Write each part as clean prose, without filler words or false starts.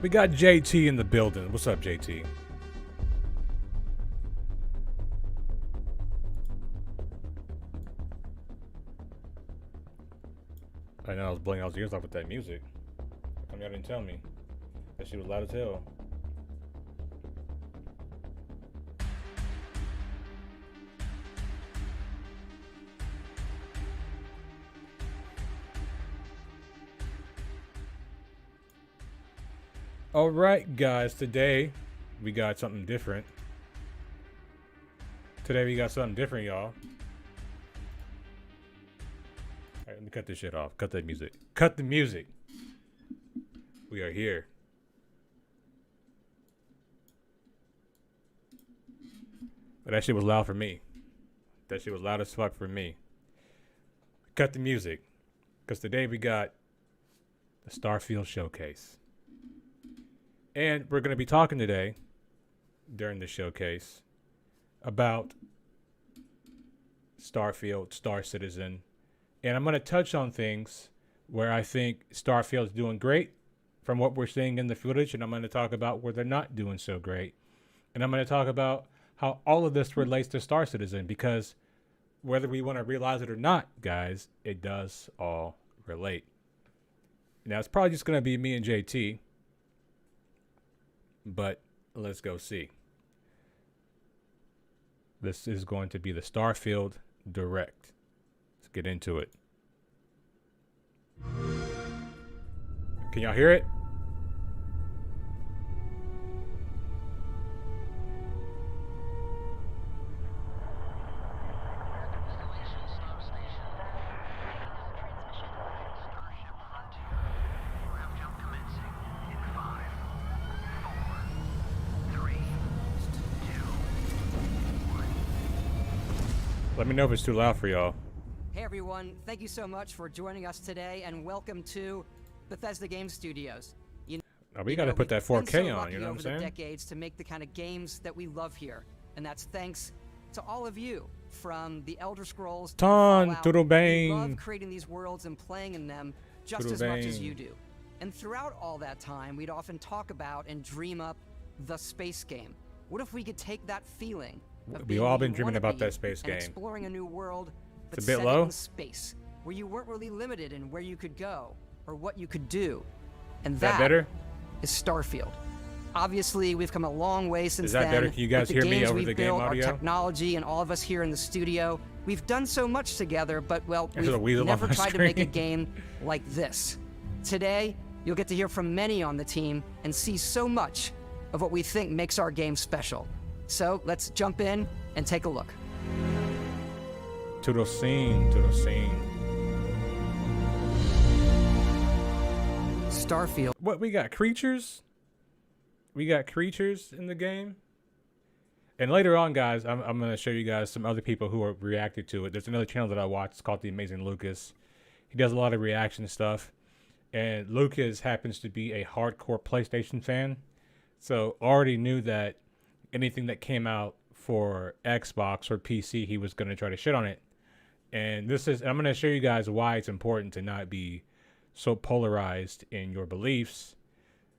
We got JT in the building. What's up, JT? I know I was blowing y'all's ears off with that music. How come y'all didn't tell me? That shit was loud as hell. All right, guys. Today we got something different. Y'all. All right, let me cut this shit off. Cut that music. Cut the music. We are here. But that shit was loud for me. That shit was loud as fuck for me. Cut the music. Because today we got the Starfield showcase. And we're going to be talking today, during the showcase, about Starfield, Star Citizen. And I'm going to touch on things where I think Starfield is doing great from what we're seeing in the footage. And I'm going to talk about where they're not doing so great. And I'm going to talk about how all of this relates to Star Citizen. Because whether we want to realize it or not, guys, it does all relate. Now, it's probably just going to be me and JT. But let's go see. This is going to be the Starfield Direct. Let's get into it. Can y'all hear it? Let me know if it's too loud for y'all. Hey everyone, thank you so much for joining us today and welcome to Bethesda Game Studios. We gotta put that 4K on, you know what I'm saying? Over the decades to make the kind of games that we love here. And that's thanks to all of you, from the Elder Scrolls to Fallout. We love creating these worlds and playing in them just as much as you do. And throughout all that time, we'd often talk about and dream up the space game. What if we could take that feeling? We've all been dreaming about that space game. Exploring a new world, but it's a bit low. In space, where you weren't really limited in where you could go or what you could do. And is that better? Is Starfield. Obviously, we've come a long way since then. Is that better? Can you guys hear me over the game audio? Our technology and all of us here in the studio, we've done so much together, but well, we've never tried to make a game like this. Today, you'll get to hear from many on the team and see so much of what we think makes our game special. So let's jump in and take a look. To the scene, to the scene. Starfield. What, we got creatures? We got creatures in the game? And later on, guys, I'm going to show you guys some other people who are reacted to it. There's another channel that I watch. It's called The Amazing Lucas. He does a lot of reaction stuff. And Lucas happens to be a hardcore PlayStation fan. So already knew that anything that came out for Xbox or PC, he was going to try to shit on it. And I'm going to show you guys why it's important to not be so polarized in your beliefs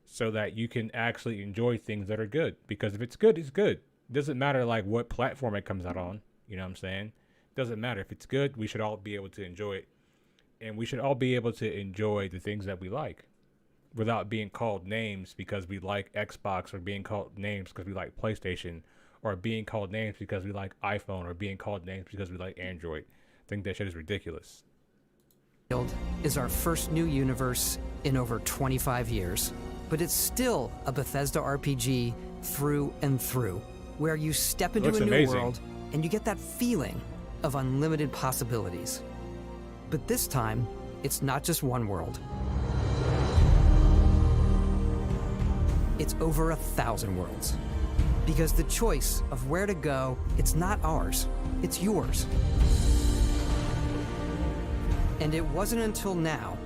so that you can actually enjoy things that are good. Because if it's good, it's good. It doesn't matter like what platform it comes out on. You know what I'm saying? It doesn't matter. If it's good, we should all be able to enjoy it. And we should all be able to enjoy the things that we like without being called names because we like Xbox, or being called names because we like PlayStation, or being called names because we like iPhone, or being called names because we like Android. I think that shit is ridiculous. Is our first new universe in over 25 years, but it's still a Bethesda RPG through and through, where you step into a new world and you get that feeling of unlimited possibilities. But this time, it's not just one world. It's over 1,000 worlds. Because the choice of where to go, it's not ours, it's yours. And it wasn't until now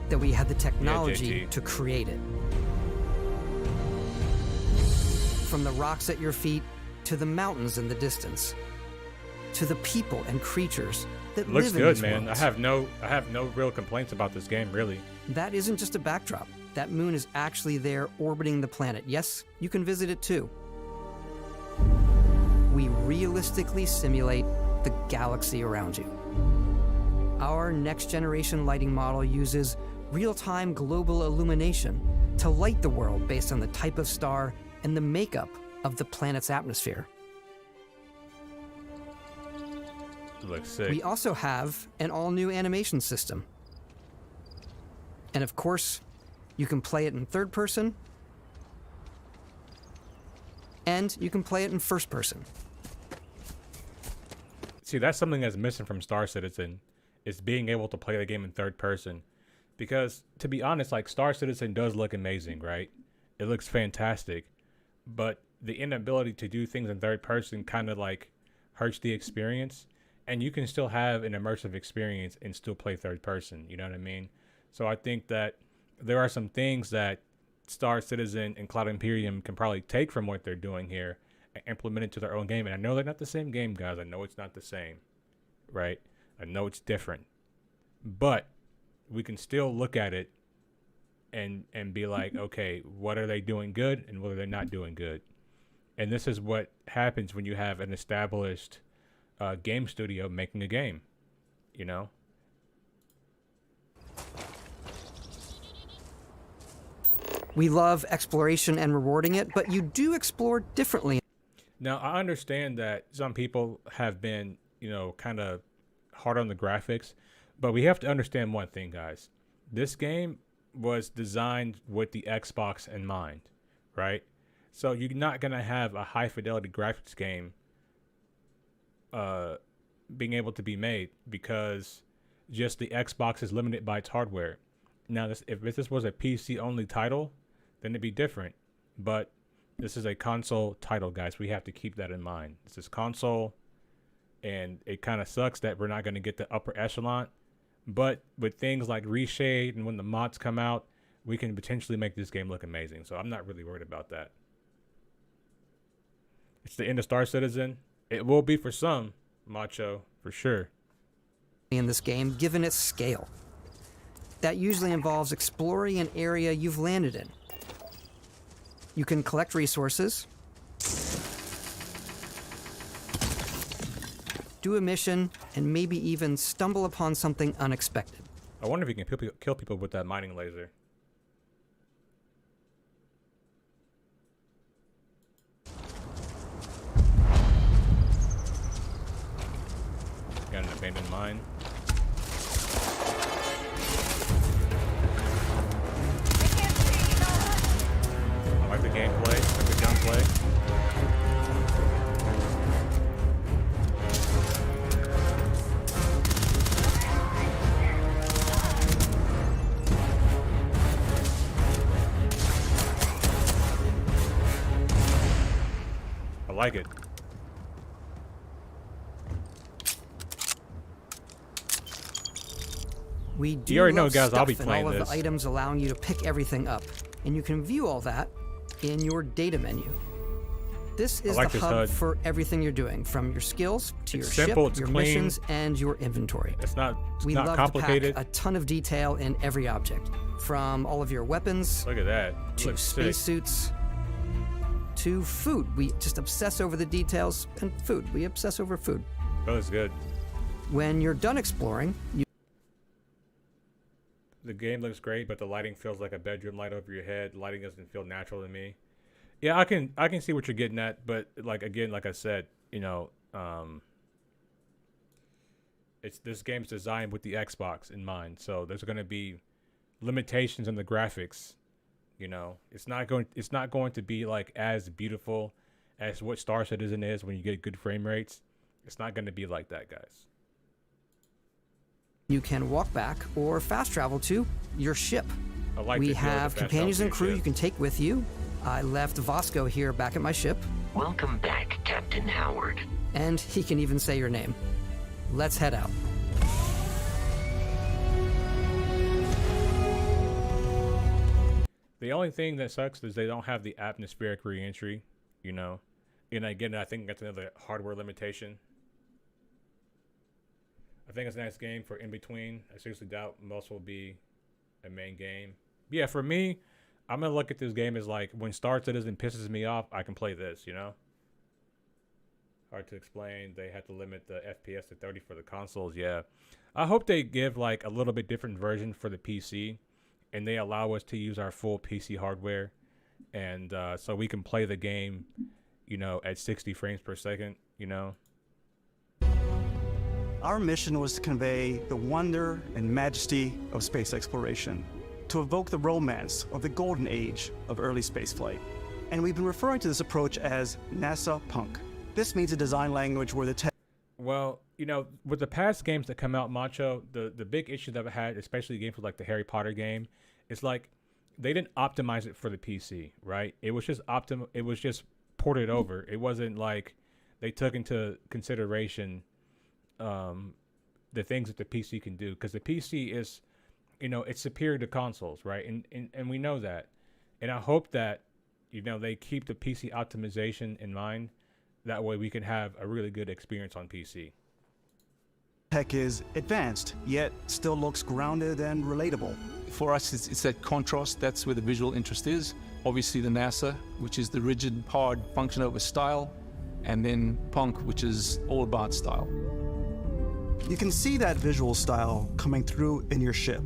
that we had the technology to create it. From the rocks at your feet, to the mountains in the distance, to the people and creatures that live in these worlds. Looks good, man. I have no real complaints about this game, really. That isn't just a backdrop. that moon is actually there orbiting the planet. Yes, you can visit it too. We realistically simulate the galaxy around you. Our next-generation lighting model uses real-time global illumination to light the world based on the type of star and the makeup of the planet's atmosphere. Looks sick. We also have an all-new animation system. And of course, you can play it in third person, and you can play it in first person. See, that's something that's missing from Star Citizen, is being able to play the game in third person. Because, to be honest, like, Star Citizen does look amazing, right? It looks fantastic. But the inability to do things in third person kind of, like, hurts the experience. And you can still have an immersive experience and still play third person, you know what I mean? So I think that there are some things that Star Citizen and Cloud Imperium can probably take from what they're doing here and implement it to their own game. And I know they're not the same game, guys. I know it's not the same, right? I know it's different. But we can still look at it and be like, okay, what are they doing good and what are they not doing good? And this is what happens when you have an established game studio making a game, you know? We love exploration and rewarding it, but you do explore differently. Now, I understand that some people have been, you know, kind of hard on the graphics, but we have to understand one thing, guys. This game was designed with the Xbox in mind, right? So you're not going to have a high fidelity graphics game being able to be made because just the Xbox is limited by its hardware. Now, if this was a PC only title, then it'd be different. But this is a console title, guys. We have to keep that in mind. This is console, and it kind of sucks that we're not going to get the upper echelon. But with things like Reshade and when the mods come out, we can potentially make this game look amazing. So I'm not really worried about that. It's the end of Star Citizen. It will be for some, Macho, for sure. In this game, given its scale. That usually involves exploring an area you've landed in. You can collect resources, do a mission, and maybe even stumble upon something unexpected. I wonder if you can kill people with that mining laser. Got an abandoned mine. I like the gameplay, I like the gunplay. I like it. We do You already know, love guys, I'll be stuff playing and all this. of the items allowing you to pick everything up, and you can view all that in your data menu. This is like the this hub HUD. for everything you're doing, from your skills to It's your simple, ship, it's your clean. missions, and your inventory. It's not We love complicated. to pack a ton of detail in every object, from all of your weapons Look at that. It to looks sick. spacesuits to food. We just obsess over the details, and food. We obsess over food. That looks good. When you're done exploring, you The game looks great, but the lighting feels like a bedroom light over your head. The lighting doesn't feel natural to me. Yeah, I can see what you're getting at, but like I said, you know, this game's designed with the Xbox in mind, so there's going to be limitations in the graphics. You know, it's not going to be like as beautiful as what Star Citizen is when you get good frame rates. It's not going to be like that, guys. You can walk back or fast travel to your ship. I like We to feel have the best companions out and of crew your you ship. can take with you. I left Vasco here back at my ship, Welcome back, Captain Howard. and he can even say your name. Let's head out. The only thing that sucks is they don't have the atmospheric re-entry, you know. And again, I think that's another hardware limitation. I think it's a nice game for in between. I seriously doubt most will be a main game. Yeah, for me, I'm gonna look at this game as like when Star Citizen pisses me off, I can play this. You know. Hard to explain. They had to limit the FPS to 30 for the consoles. Yeah, I hope they give like a little bit different version for the PC, and they allow us to use our full PC hardware, and so we can play the game, you know, at 60 frames per second. You know. Our mission was to convey the wonder and majesty of space exploration, to evoke the romance of the golden age of early spaceflight. And we've been referring to this approach as NASA Punk. This means a design language where the tech. Well, you know, with the past games that come out, Macho, the big issue that I had, especially games with like the Harry Potter game, is like they didn't optimize it for the PC, right? It was just It was just ported over. It wasn't like they took into consideration the things that the PC can do, because the PC is, you know, it's superior to consoles, right? And we know that. And I hope that, you know, they keep the PC optimization in mind. That way we can have a really good experience on PC. Tech is advanced, yet still looks grounded and relatable. For us, it's that contrast. That's where the visual interest is. Obviously the NASA, which is the rigid, hard function over style, and then Punk, which is all about style. You can see that visual style coming through in your ship.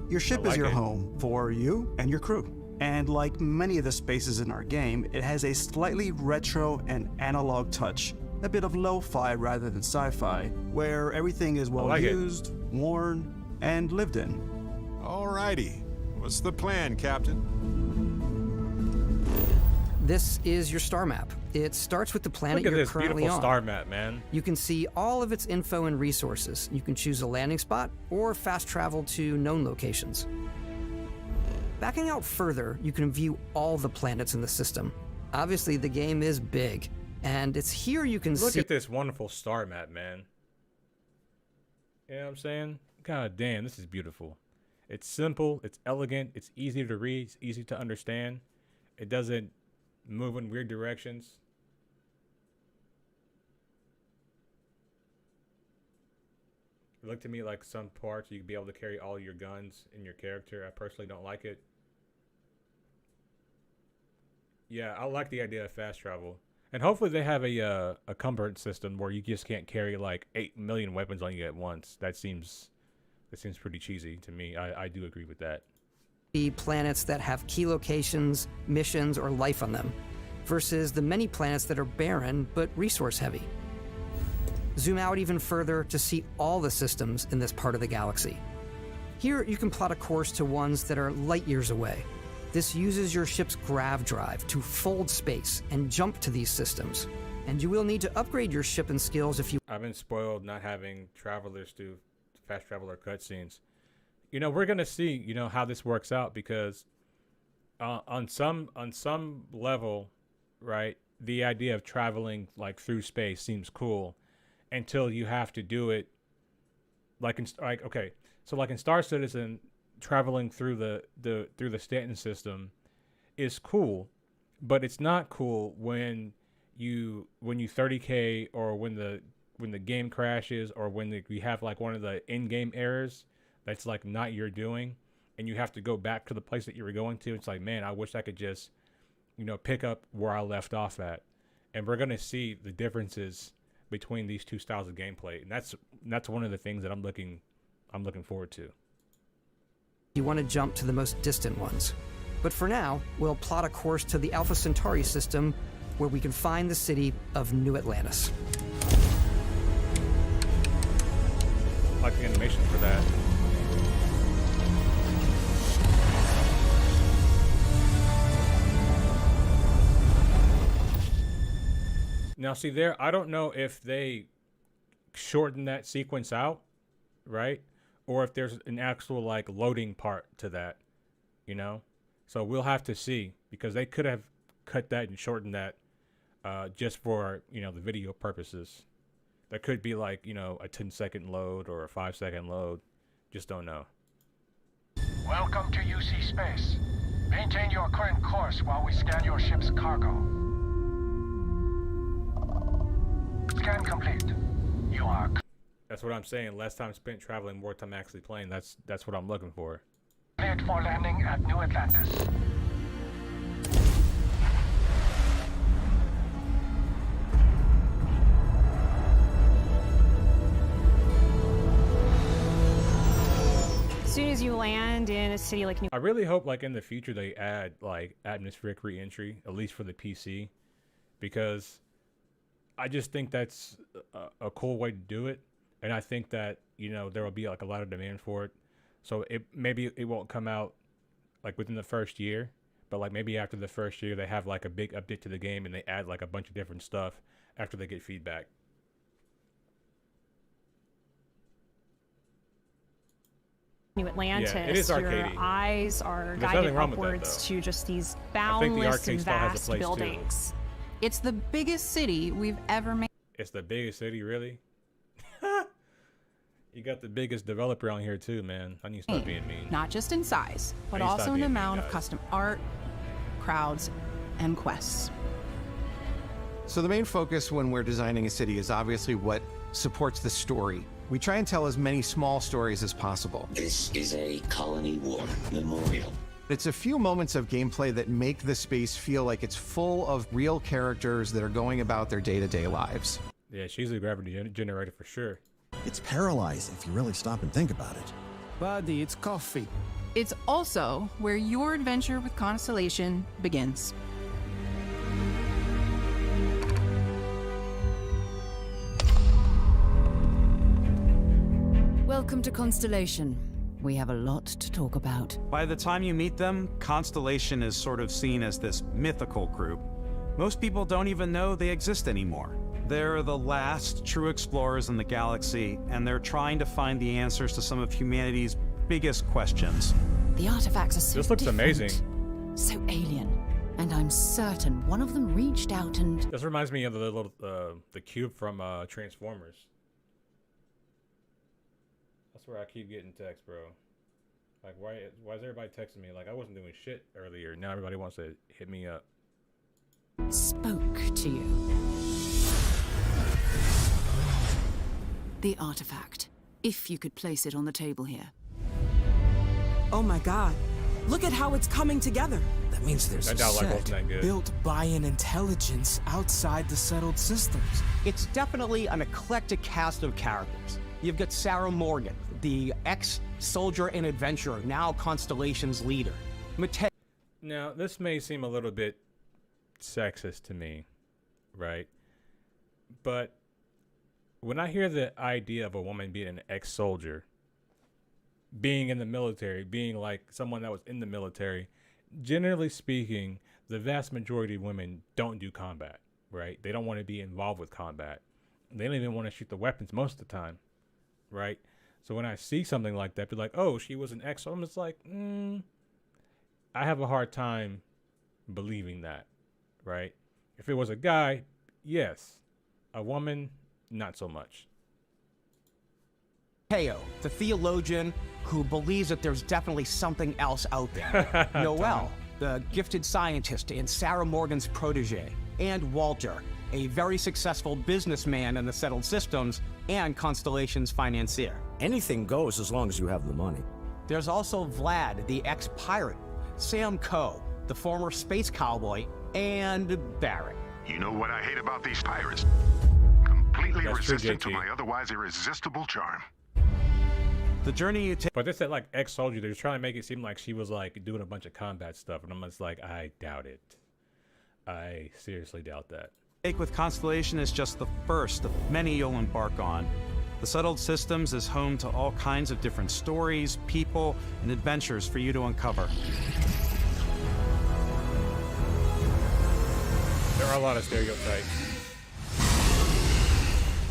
Your ship is your home for you and your crew. And like many of the spaces in our game, it has a slightly retro and analog touch, a bit of lo-fi rather than sci-fi, where everything is well used, worn, and lived in. Alrighty. What's the plan, Captain? This is your star map. It starts with the planet you're currently on. Look at this beautiful star map, man. You can see all of its info and resources. You can choose a landing spot or fast travel to known locations. Backing out further, you can view all the planets in the system. Obviously, the game is big, and it's here you can see... Look at this wonderful star map, man. You know what I'm saying? God damn, this is beautiful. It's simple, it's elegant, it's easy to read, it's easy to understand. It doesn't move in weird directions. It looked to me like some parts you'd be able to carry all your guns in your character. I personally don't like it. Yeah, I like the idea of fast travel. And hopefully they have a comfort system where you just can't carry like 8 million weapons on you at once. That seems pretty cheesy to me. I do agree with that. The planets that have key locations, missions, or life on them, versus the many planets that are barren but resource heavy. Zoom out even further to see all the systems in this part of the galaxy. Here you can plot a course to ones that are light years away. This uses your ship's grav drive to fold space and jump to these systems. And you will need to upgrade your ship and skills if you... I've been spoiled not having travelers do fast traveler cutscenes. You know, we're going to see, you know, how this works out, because on some level, right, the idea of traveling like through space seems cool until you have to do it like in Star Citizen, traveling through the Stanton system is cool, but it's not cool when you 30k or when the game crashes, or when we have like one of the in-game errors that's like not your doing, and you have to go back to the place that you were going to. It's like, man, I wish I could just, you know, pick up where I left off at. And we're gonna see the differences between these two styles of gameplay, and that's one of the things that I'm looking forward to. You want to jump to the most distant ones. But for now, we'll plot a course to the Alpha Centauri system, where we can find the city of New Atlantis. I like the animation for that. Now, see there, I don't know if they shorten that sequence out, right? Or if there's an actual like loading part to that, you know? So we'll have to see, because they could have cut that and shortened that just for, you know, the video purposes. That could be like, you know, a 10-second load or a 5-second load. Just don't know. Welcome to UC Space. Maintain your current course while we scan your ship's cargo. Scan complete. You are... That's what I'm saying. Less time spent traveling, more time actually playing. That's what I'm looking for. Cleared for landing at New Atlantis. As soon as you land in a city like New I really hope like in the future they add like atmospheric re-entry, at least for the PC, because I just think that's a cool way to do it, and I think that, you know, there will be like a lot of demand for it. So maybe it won't come out like within the first year, but like maybe after the first year they have like a big update to the game and they add like a bunch of different stuff after they get feedback. Atlantis, Yeah, it is your arcadey. eyes are There's guided nothing wrong with that, upwards though. to just these I think the boundless arcade and style has a vast place, too. buildings. It's the biggest city we've ever made. It's the biggest city, really? You got the biggest developer on here too, man. I need to stop being mean. Not just in size, but I need to also stop in being mean, amount of guys. custom art, crowds, and quests. So the main focus when we're designing a city is obviously what supports the story. We try and tell as many small stories as possible. This is a Colony War memorial. It's a few moments of gameplay that make the space feel like it's full of real characters that are going about their day-to-day lives. Yeah, she's a gravity generator for sure. It's paralyzed if you really stop and think about it. Buddy, it's coffee. It's also where your adventure with Constellation begins. Welcome to Constellation. We have a lot to talk about. By the time you meet them, Constellation is sort of seen as this mythical group. Most people don't even know they exist anymore. They're the last true explorers in the galaxy, and they're trying to find the answers to some of humanity's biggest questions. The artifacts are so This looks different, amazing. so alien. And I'm certain one of them reached out and... This reminds me of the little the cube from Transformers. That's where I keep getting text, bro. Like, why is everybody texting me? Like, I wasn't doing shit earlier. Now everybody wants to hit me up. spoke to you. The artifact. If you could place it on the table here. Oh my god. Look at how it's coming together. That means there's I a doubt like set wasn't that good. built by an intelligence outside the settled systems. It's definitely an eclectic cast of characters. You've got Sarah Morgan, the ex-soldier and adventurer, now Constellation's leader. Now, this may seem a little bit sexist to me, right? But when I hear the idea of a woman being an ex-soldier, being in the military, being like someone that was in the military, generally speaking, the vast majority of women don't do combat, right? They don't want to be involved with combat. They don't even want to shoot the weapons most of the time, right? So when I see something like that, be like, oh, she was an ex, I'm just like, I have a hard time believing that, right? If it was a guy, yes. A woman, not so much. Teo, the theologian who believes that there's definitely something else out there. Noel, the gifted scientist and Sarah Morgan's protege. And Walter, a very successful businessman in the settled systems and Constellation's financier. Anything goes as long as you have the money. There's also Vlad, the ex-pirate, Sam Coe, the former space cowboy, and Barrett. You know what I hate about these pirates? Completely That's true, resistant to JT. my otherwise irresistible charm. The journey you take. But they said like ex-soldier. They're trying to make it seem like she was like doing a bunch of combat stuff, and I'm just like, I doubt it. I seriously doubt that. With Constellation is just the first of many you'll embark on. The Settled Systems is home to all kinds of different stories, people, and adventures for you to uncover. There are a lot of stereotypes.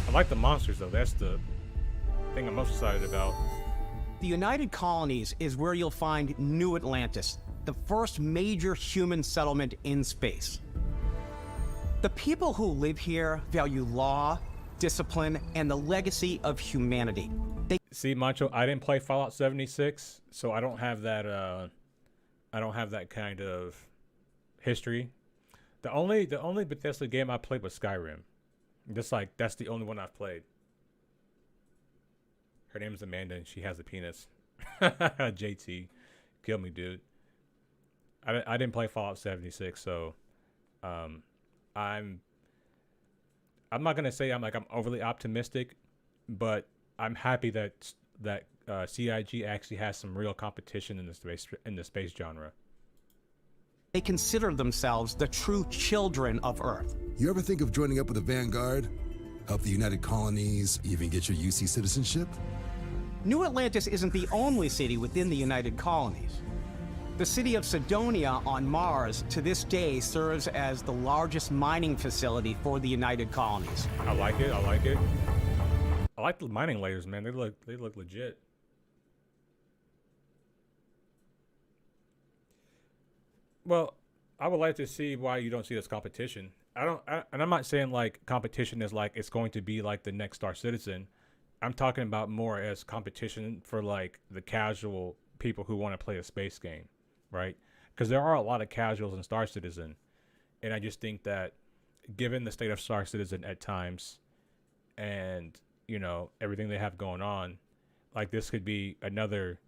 I like the monsters though. That's the thing I'm most excited about. The United Colonies is where you'll find New Atlantis, the first major human settlement in space. The people who live here value law, discipline, and the legacy of humanity. See, Mancho, I didn't play Fallout 76, so I don't have that. I don't have that kind of history. The only Bethesda game I played was Skyrim. Just like that's the only one I've played. Her name is Amanda, and she has a penis. JT, kill me, dude. I didn't play Fallout 76, so I'm not gonna say I'm overly optimistic, but I'm happy that CIG actually has some real competition in the space genre. They consider themselves the true children of Earth. You ever think of joining up with the Vanguard? Help the United Colonies, even get your UC citizenship? New Atlantis isn't the only city within the United Colonies. The city of Cydonia on Mars to this day serves as the largest mining facility for the United Colonies. I like it. I like it. I like the mining layers, man. They look legit. Well, I would like to see why you don't see this competition. And I'm not saying like competition is like it's going to be like the next Star Citizen. I'm talking about more as competition for like the casual people who want to play a space game, right? Because there are a lot of casuals in Star Citizen, and I just think that given the state of Star Citizen at times, and you know everything they have going on, like this could be another,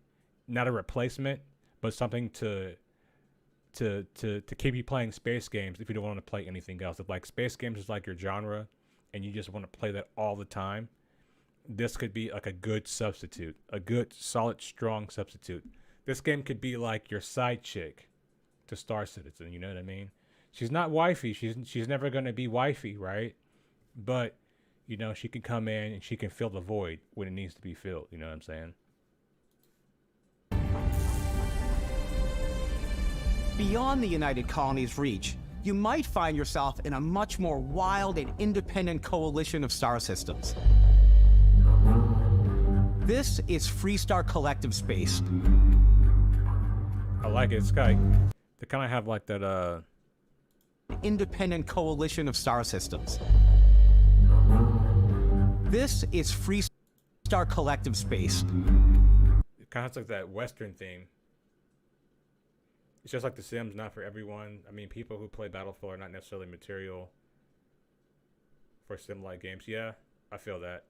not a replacement, but something to keep you playing space games if you don't want to play anything else. If like space games is like your genre and you just want to play that all the time, this could be like a good substitute, a good, solid, strong substitute. This game could be like your side chick to Star Citizen, you know what I mean? She's not wifey, she's never going to be wifey, right? But, you know, she can come in and she can fill the void when it needs to be filled, you know what I'm saying? Beyond the United Colonies' reach, you might find yourself in a much more wild and independent coalition of star systems. This is Freestar Collective Space. I like it. It's got, they kind of have like that independent coalition of star systems. This is Freestar Collective Space. It kind of has like that Western theme. It's just like The Sims, not for everyone. I mean, people who play Battlefield are not necessarily material for sim-like games. Yeah, I feel that.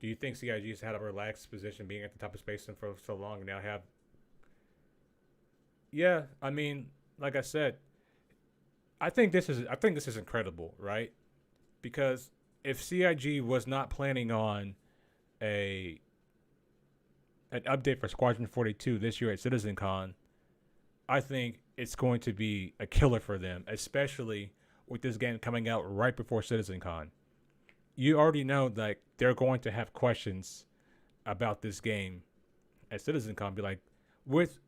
Do you think CIG's had a relaxed position being at the top of Space Sim for so long and now have... Yeah, I mean, like I said, I think this is incredible, right? Because if CIG was not planning on an update for Squadron 42 this year at CitizenCon, I think it's going to be a killer for them, especially with this game coming out right before CitizenCon. You already know that they're going to have questions about this game at CitizenCon. Be like, with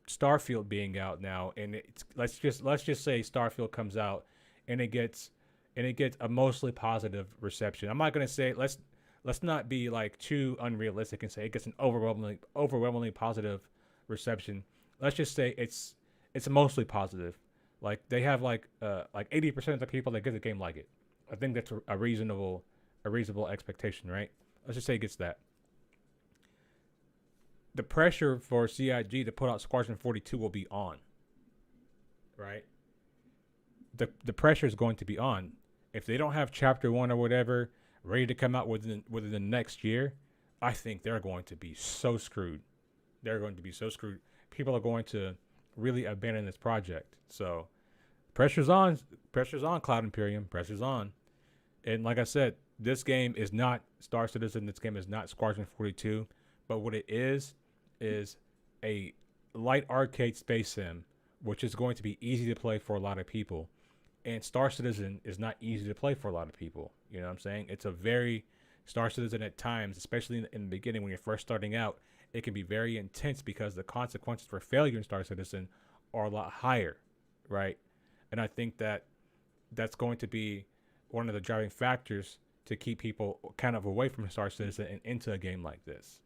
Starfield being out now, and it's let's just say Starfield comes out and it gets a mostly positive reception. I'm not gonna say let's not be like too unrealistic and say it gets an overwhelmingly positive reception. Let's just say it's mostly positive. Like they have like 80% of the people that get the game like it. I think that's a reasonable expectation, right? Let's just say it gets that. The pressure for CIG to put out Squadron 42 will be on, right? The pressure is going to be on. If they don't have Chapter 1 or whatever ready to come out within the next year, I think they're going to be so screwed. They're going to be so screwed. People are going to really abandon this project. So pressure's on. Pressure's on, Cloud Imperium. Pressure's on. And like I said, this game is not Star Citizen. This game is not Squadron 42. But what it is a light arcade space sim, which is going to be easy to play for a lot of people. And Star Citizen is not easy to play for a lot of people. You know what I'm saying? It's a very Star Citizen at times, especially in the beginning when you're first starting out, it can be very intense because the consequences for failure in Star Citizen are a lot higher, right? And I think that that's going to be one of the driving factors to keep people kind of away from Star Citizen and into a game like this.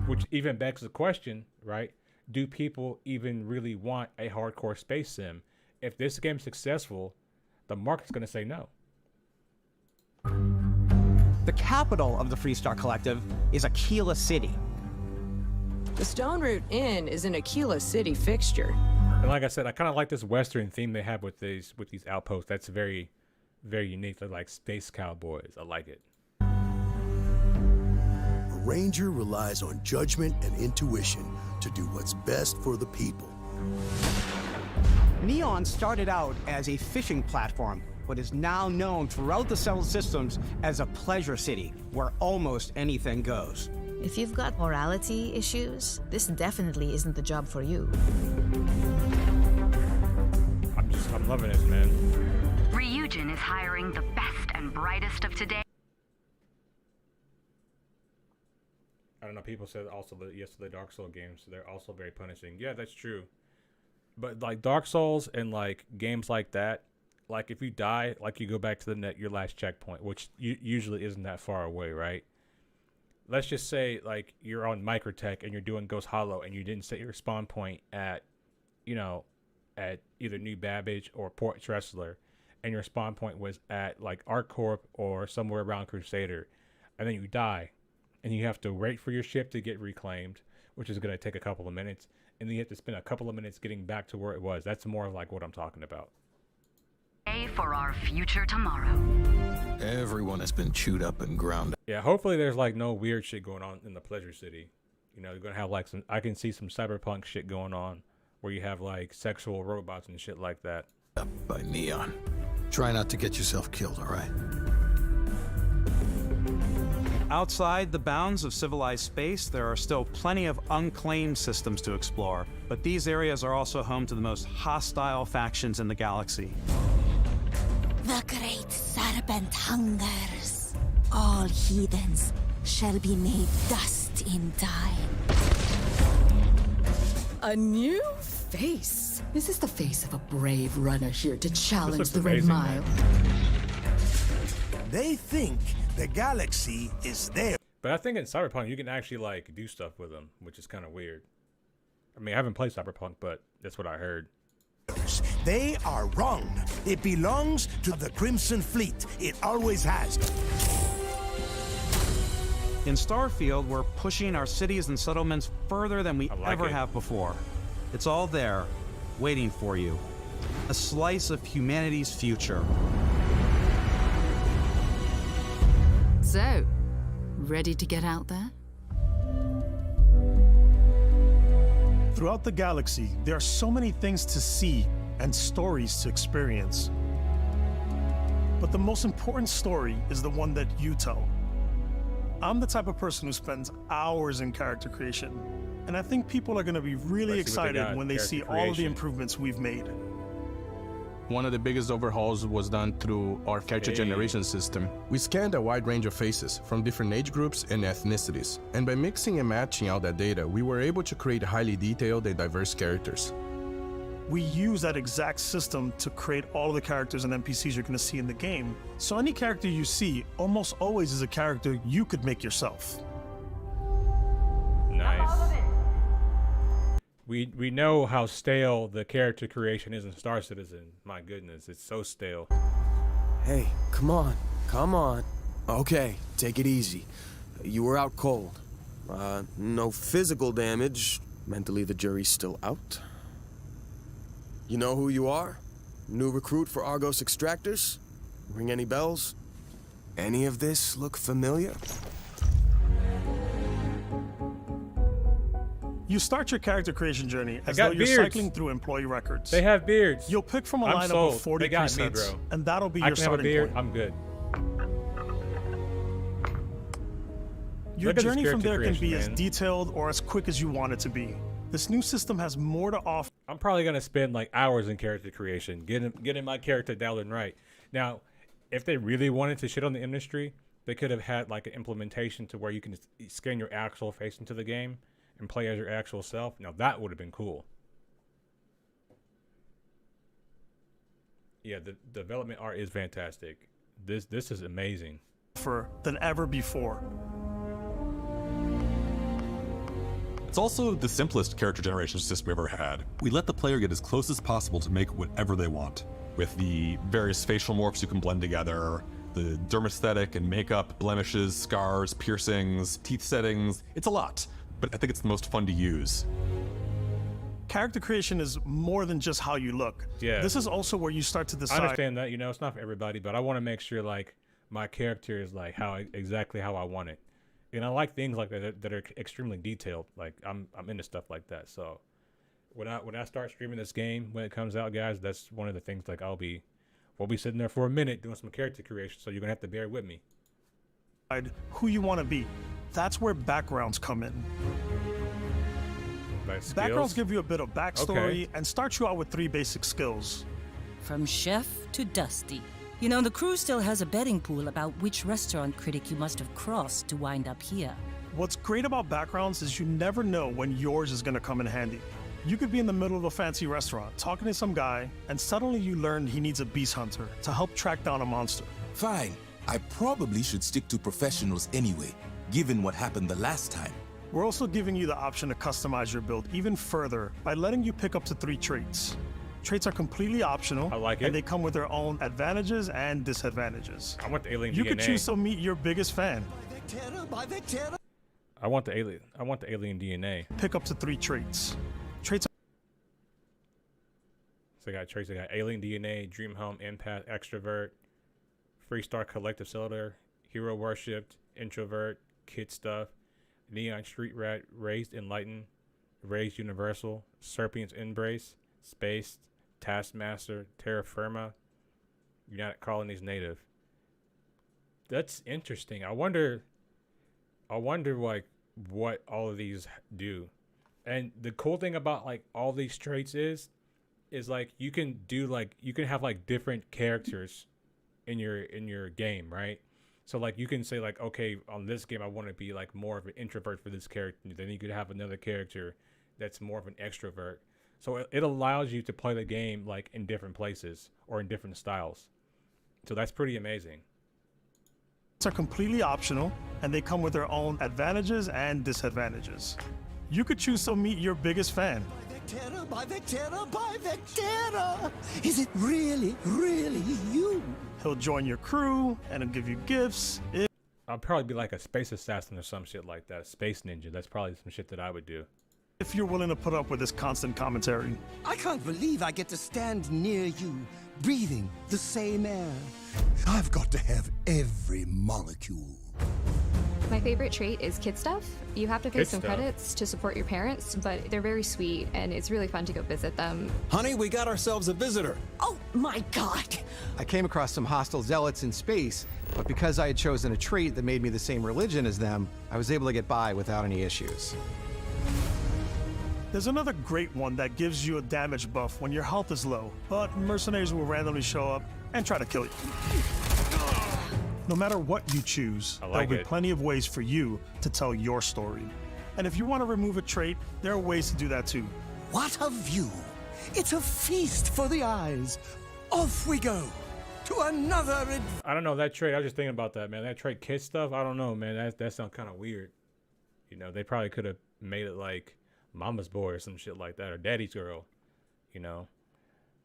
Which even begs the question, right? Do people even really want a hardcore space sim? If this game's successful, the market's going to say no. The capital of the Freestar Collective is Aquila City. The Stone Root Inn is an Aquila City fixture. And like I said, I kind of like this Western theme they have with these outposts. That's very, very unique. They're like space cowboys. I like it. ranger relies on judgment and intuition to do what's best for the people. Neon started out as a fishing platform, but is now known throughout the settled systems as a pleasure city, where almost anything goes. If you've got morality issues, this definitely isn't the job for you. I'm loving this, man. Ryujin is hiring the best and brightest of today. I don't know, people said also that yes, the Dark Souls games, they're also very punishing. Yeah, that's true. But like Dark Souls and like games like that, like if you die, like you go back to your last checkpoint, which usually isn't that far away, right? Let's just say like you're on Microtech and you're doing Ghost Hollow and you didn't set your spawn point at, you know, at either New Babbage or Port Tressler, and your spawn point was at like ArcCorp or somewhere around Crusader, and then you die, and you have to wait for your ship to get reclaimed, which is going to take a couple of minutes, and then you have to spend a couple of minutes getting back to where it was. That's more of like what I'm talking about. For our future tomorrow. Everyone has been chewed up and ground. Yeah, hopefully there's like no weird shit going on in the Pleasure City. You know, you're going to have like some, I can see some cyberpunk shit going on where you have like sexual robots and shit like that. Up by Neon. Try not to get yourself killed, all right? Outside the bounds of civilized space, there are still plenty of unclaimed systems to explore, but these areas are also home to the most hostile factions in the galaxy. The great serpent hungers. All heathens shall be made dust in time. A new face. Is this the face of a brave runner here to challenge the Red amazing, Mile? They think the galaxy is there. But I think in Cyberpunk you can actually like do stuff with them, which is kind of weird. I mean, I haven't played Cyberpunk, but that's what I heard. They are wrong. It belongs to the Crimson Fleet. It always has. In Starfield, we're pushing our cities and settlements further than we ever have before. It's all there, waiting for you. A slice of humanity's future. So, ready to get out there? Throughout the galaxy, there are so many things to see and stories to experience. But the most important story is the one that you tell. I'm the type of person who spends hours in character creation, and I think people are going to be really excited when they see all of the improvements we've made. One of the biggest overhauls was done through our character generation system. We scanned a wide range of faces from different age groups and ethnicities, and by mixing and matching all that data, we were able to create highly detailed and diverse characters. We use that exact system to create all of the characters and NPCs you're going to see in the game. So any character you see almost always is a character you could make yourself. Nice. We know how stale the character creation is in Star Citizen. My goodness, it's so stale. Hey, come on. Come on. Okay, take it easy. You were out cold. No physical damage. Mentally, the jury's still out. You know who you are? New recruit for Argos Extractors? Ring any bells? Any of this look familiar? You start your character creation journey as though you're cycling through employee records. They have beards. You'll pick from a I'm lineup sold. of 40 They got presets, me, bro. and that'll be I your can have a starting beard. point. I'm good. Your Look at this journey from character there can be creation, as man. detailed or as quick as you want it to be. This new system has more to offer. I'm probably gonna spend like hours in character creation, getting my character dialed in right. Now, if they really wanted to shit on the industry, they could have had like an implementation to where you can scan your actual face into the game and play as your actual self. Now that would have been cool. Yeah, the development art is fantastic. This is amazing. Than ever before. It's also the simplest character generation system we ever had. We let the player get as close as possible to make whatever they want. With the various facial morphs you can blend together, the dermesthetic and makeup, blemishes, scars, piercings, teeth settings, it's a lot. But I think it's the most fun to use. Character creation is more than just how you look. Yeah. This is also where you start to decide. I understand that, you know, it's not for everybody, but I want to make sure like my character is like exactly how I want it. And I like things like that are extremely detailed. Like I'm into stuff like that. So when I start streaming this game when it comes out, guys, that's one of the things like we'll be sitting there for a minute doing some character creation. So you're gonna have to bear with me. Who you want to be. That's where backgrounds come in. Backgrounds give you a bit of backstory and start you out with 3 basic skills. From chef to dusty. You know, the crew still has a betting pool about which restaurant critic you must have crossed to wind up here. What's great about backgrounds is you never know when yours is going to come in handy. You could be in the middle of a fancy restaurant talking to some guy, and suddenly you learn he needs a beast hunter to help track down a monster. Fine. I probably should stick to professionals anyway, given what happened the last time. We're also giving you the option to customize your build even further by letting you pick up to 3 traits. Traits are completely optional. I like it. And they come with their own advantages and disadvantages. I want the alien You DNA. could choose to meet your biggest fan. I want the alien DNA. Pick up to 3 traits. Traits are So I got traits. I got alien DNA, dream home, empath, extrovert, freestar, collective cylinder, hero worshipped, introvert, kid stuff, neon street rat, raised enlightened, raised universal, serpent's embrace, spaced, taskmaster, terra firma, United Colonies native. That's interesting. I wonder like what all of these do. And the cool thing about like all these traits is like you can have like different characters in your game, right? So like you can say like, okay, on this game I want to be like more of an introvert for this character. Then you could have another character that's more of an extrovert. So it allows you to play the game like in different places or in different styles. So that's pretty amazing. are completely optional, and they come with their own advantages and disadvantages. You could choose to meet your biggest fan. By Vectera! Is it really, really you? He'll join your crew, and he'll give you gifts. I'll probably be like a space assassin or some shit like that. Space ninja. That's probably some shit that I would do. If you're willing to put up with this constant commentary. I can't believe I get to stand near you, breathing the same air. I've got to have every molecule. My favorite trait is kid stuff. You have to pay Kid some stuff. credits to support your parents, but they're very sweet and it's really fun to go visit them. Honey, we got ourselves a visitor. Oh my god! I came across some hostile zealots in space, but because I had chosen a trait that made me the same religion as them, I was able to get by without any issues. There's another great one that gives you a damage buff when your health is low, but mercenaries will randomly show up and try to kill you. No matter what you choose, there'll be plenty of ways for you to tell your story. And if you want to remove a trait, there are ways to do that too. What a view! It's a feast for the eyes. Off we go to another I don't know that trait. I was just thinking about that, man. That trait kid stuff. I don't know, man. That sounds kind of weird. You know, they probably could have made it like Mama's Boy or some shit like that, or Daddy's Girl. You know,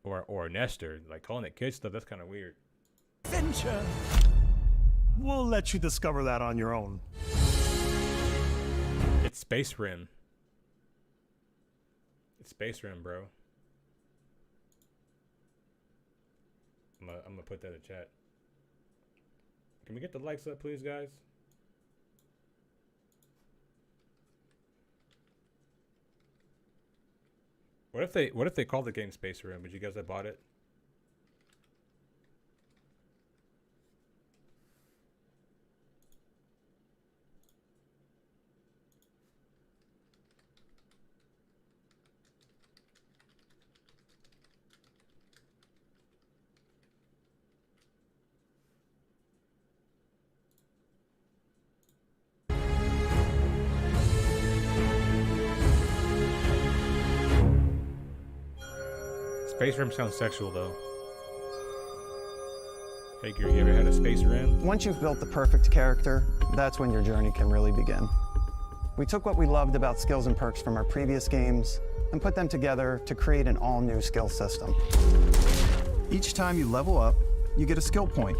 or Nestor. Like calling it kid stuff. That's kind of weird. Adventure. We'll let you discover that on your own. It's Space Rim. It's Space Rim, bro. I'm gonna put that in chat. Can we get the likes up, please, guys? What if they called the game Space Rim? Would you guys have bought it? Space Rim sounds sexual, though. Hey, you ever had a Space Rim? Once you've built the perfect character, that's when your journey can really begin. We took what we loved about skills and perks from our previous games and put them together to create an all-new skill system. Each time you level up, you get a skill point,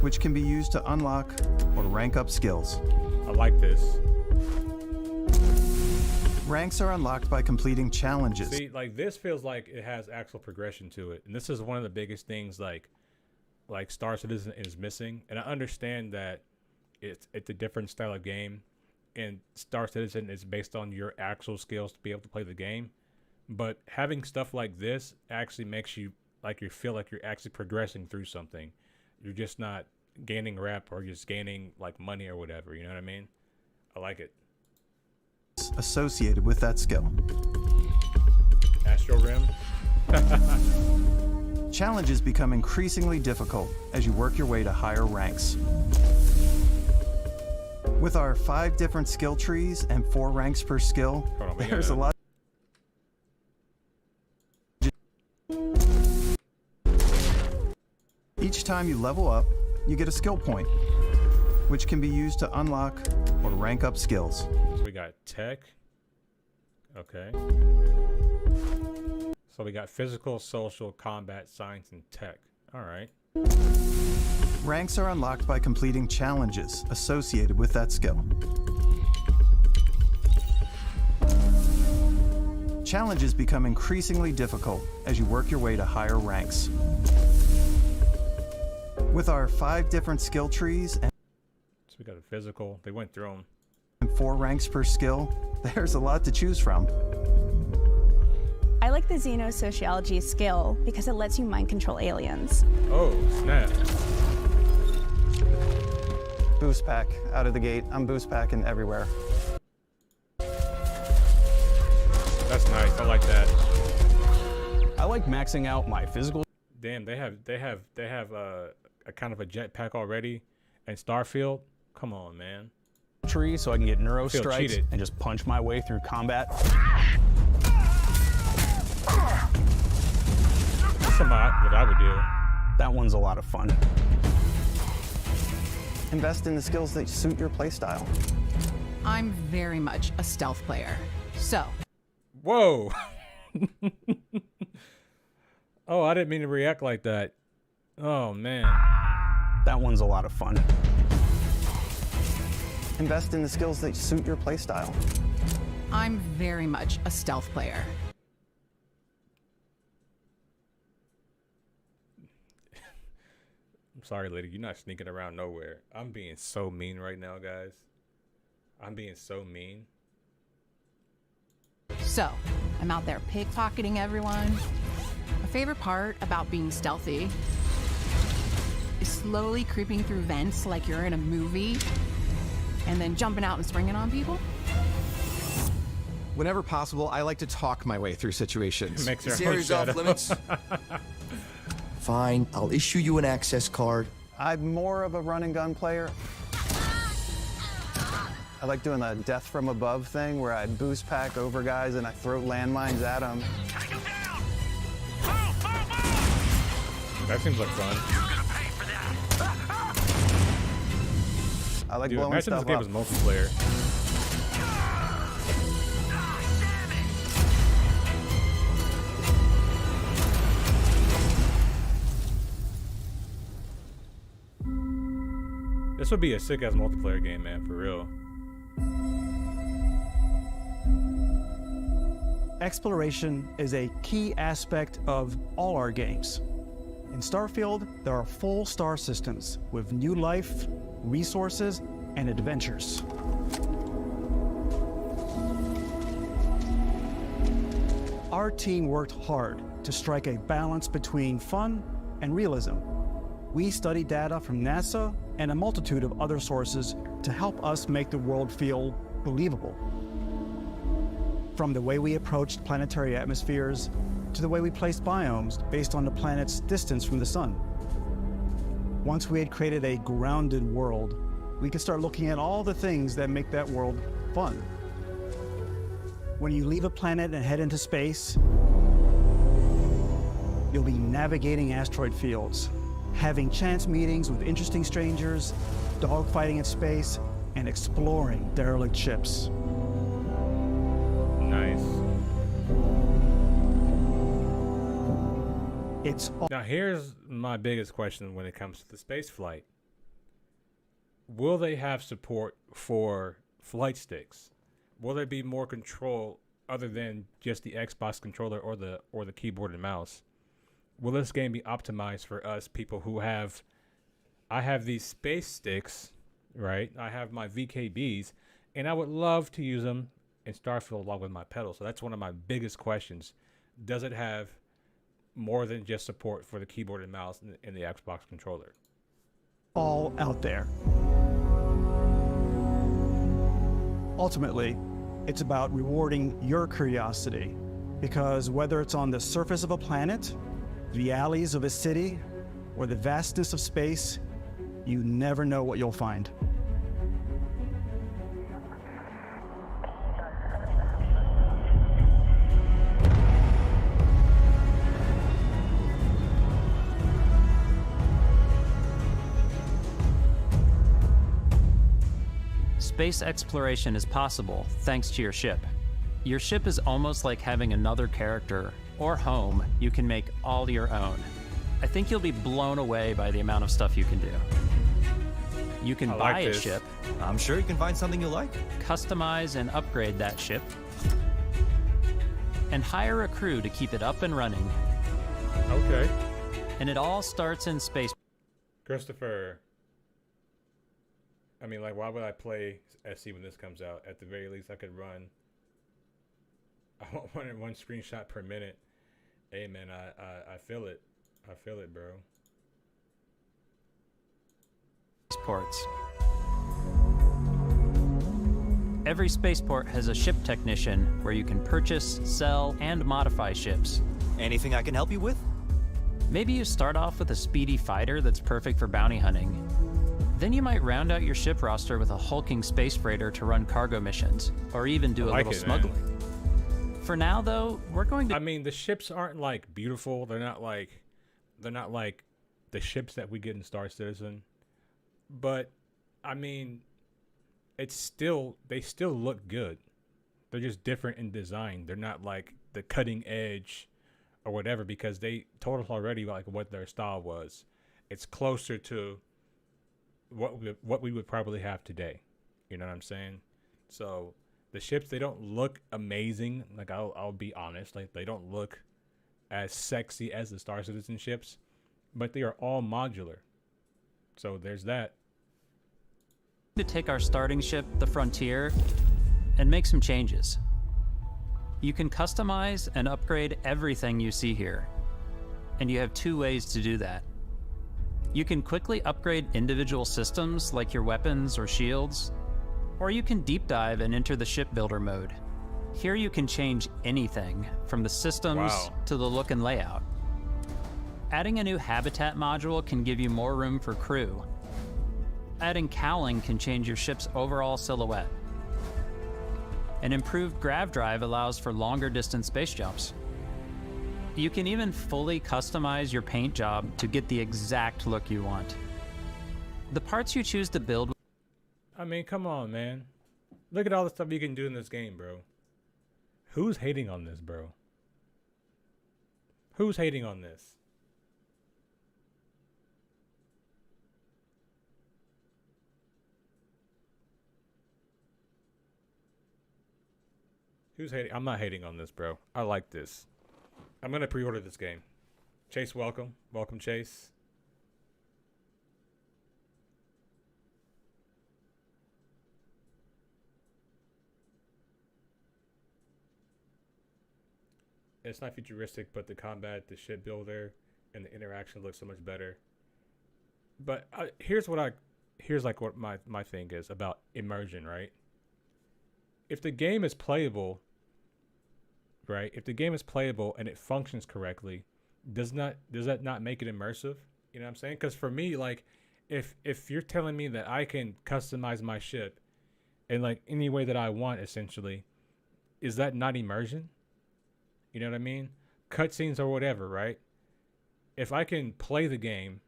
which can be used to unlock or rank up skills. I like this. Ranks are unlocked by completing challenges. See, like this feels like it has actual progression to it, and this is one of the biggest things like Star Citizen is missing. And I understand that it's a different style of game, and Star Citizen is based on your actual skills to be able to play the game. But having stuff like this actually makes you feel like you're actually progressing through something. You're just not gaining rep or just gaining like money or whatever. You know what I mean? I like it. Associated with that skill. Astro Rim. Challenges become increasingly difficult as you work your way to higher ranks. With our 5 different skill trees and 4 ranks per skill, there's a lot. Each time you level up, you get a skill point, which can be used to unlock or rank up skills. So we got tech. Okay. So we got physical, social, combat, science, and tech. All right. Ranks are unlocked by completing challenges associated with that skill. Challenges become increasingly difficult as you work your way to higher ranks. With our 5 different skill trees and So we got a physical. They went through them. 4 ranks per skill, there's a lot to choose from. I like the Xenosociology skill because it lets you mind control aliens. Oh, snap. Boost pack out of the gate. I'm boost packing everywhere. That's nice. I like that. I like maxing out my physical. Damn, they have a kind of a jetpack already, and Starfield. Come on, man. Tree so I can get neuro Feel strikes cheated. and just punch my way through combat. That's what I would do. That one's a lot of fun. Invest in the skills that suit your playstyle. I'm very much a stealth player. So. Whoa. Oh, I didn't mean to react like that. Oh, man. That one's a lot of fun. Invest in the skills that suit your playstyle. I'm very much a stealth player. I'm sorry, lady. You're not sneaking around nowhere. I'm being so mean right now, guys. I'm being so mean. So, I'm out there pickpocketing everyone. My favorite part about being stealthy is slowly creeping through vents like you're in a movie and then jumping out and springing on people. Whenever possible, I like to talk my way through situations. Makes Is her the own area's off shadow. limits? Fine, I'll issue you an access card. I'm more of a run and gun player. I like doing the death from above thing where I boost pack over guys and I throw landmines at them. That seems like fun. I like Dude, blowing imagine stuff this game up. was multiplayer. This would be a sick ass multiplayer game, man, for real. Exploration is a key aspect of all our games. In Starfield, there are full star systems with new life, resources, and adventures. Our team worked hard to strike a balance between fun and realism. We studied data from NASA and a multitude of other sources to help us make the world feel believable. From the way we approached planetary atmospheres to the way we placed biomes based on the planet's distance from the sun. Once we had created a grounded world, we could start looking at all the things that make that world fun. When you leave a planet and head into space, you'll be navigating asteroid fields, having chance meetings with interesting strangers, dogfighting in space, and exploring derelict ships. Nice. It's all Now here's my biggest question when it comes to the space flight. Will they have support for flight sticks? Will there be more control other than just the Xbox controller or the keyboard and mouse? Will this game be optimized for us people who have... I have these space sticks, right? I have my VKBs, and I would love to use them in Starfield along with my pedal. So that's one of my biggest questions. Does it have more than just support for the keyboard and mouse in the Xbox controller? All out there. Ultimately, it's about rewarding your curiosity, because whether it's on the surface of a planet, the alleys of a city, or the vastness of space, you never know what you'll find. Space exploration is possible thanks to your ship. Your ship is almost like having another character or home you can make all your own. I think you'll be blown away by the amount of stuff you can do. You can buy a ship. I'm sure you can find something you like. Customize and upgrade that ship. And hire a crew to keep it up and running. Okay. And it all starts in space. Christopher. I mean, like, why would I play SC when this comes out? At the very least, I could run. I want one screenshot per minute. Hey, man, I feel it. I feel it, bro. Ports. Every spaceport has a ship technician where you can purchase, sell, and modify ships. Anything I can help you with? Maybe you start off with a speedy fighter that's perfect for bounty hunting. Then you might round out your ship roster with a hulking space freighter to run cargo missions, or even do a little smuggling. Man. For now, though, we're going to... I mean, the ships aren't, like, beautiful. They're not like the ships that we get in Star Citizen. But, I mean, they still look good. They're just different in design. They're not, like, the cutting edge or whatever, because they told us already, like, what their style was. It's closer to what we would probably have today. You know what I'm saying? So the ships, they don't look amazing. Like, I'll be honest, like, they don't look as sexy as the Star Citizen ships, but they are all modular. So there's that. To take our starting ship, the Frontier, and make some changes. You can customize and upgrade everything you see here, and you have two ways to do that. You can quickly upgrade individual systems like your weapons or shields, or you can deep dive and enter the shipbuilder mode. Here you can change anything from the systems to the look and layout. Adding a new habitat module can give you more room for crew. Adding cowling can change your ship's overall silhouette. An improved grav drive allows for longer distance space jumps. You can even fully customize your paint job to get the exact look you want. The parts you choose to build... I mean, come on, man. Look at all the stuff you can do in this game, bro. Who's hating on this, bro? Who's hating on this? Who's hating? I'm not hating on this, bro. I like this. I'm going to pre-order this game. Chase, welcome. Welcome, Chase. It's not futuristic, but the combat, the shipbuilder, and the interaction looks so much better. But here's what my thing is about immersion, right? If the game is playable, right? If the game is playable and it functions correctly, does that not make it immersive? You know what I'm saying? Because for me, like, if you're telling me that I can customize my ship in like any way that I want, essentially, is that not immersion? You know what I mean? Cutscenes or whatever, right? If I can play the game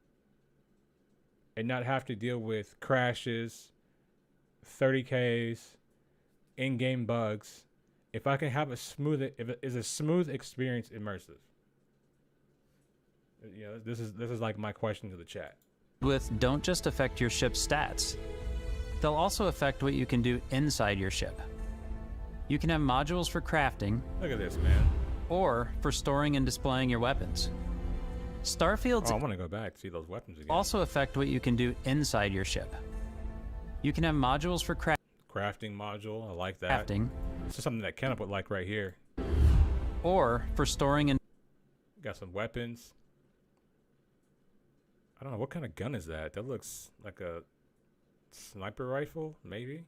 and not have to deal with crashes, 30Ks, in-game bugs, if I can have if it is a smooth experience immersive? You know, this is like my question to the chat. Don't just affect your ship's stats. They'll also affect what you can do inside your ship. You can have modules for crafting. Look at this, man. Or for storing and displaying your weapons. Starfield's I want to go back to see those weapons again. Also affect what you can do inside your ship. You can have modules for crafting module. I like that. crafting, This is something that Kenneth would like right here. or for storing and Got some weapons. I don't know, what kind of gun is that? That looks like a sniper rifle, maybe?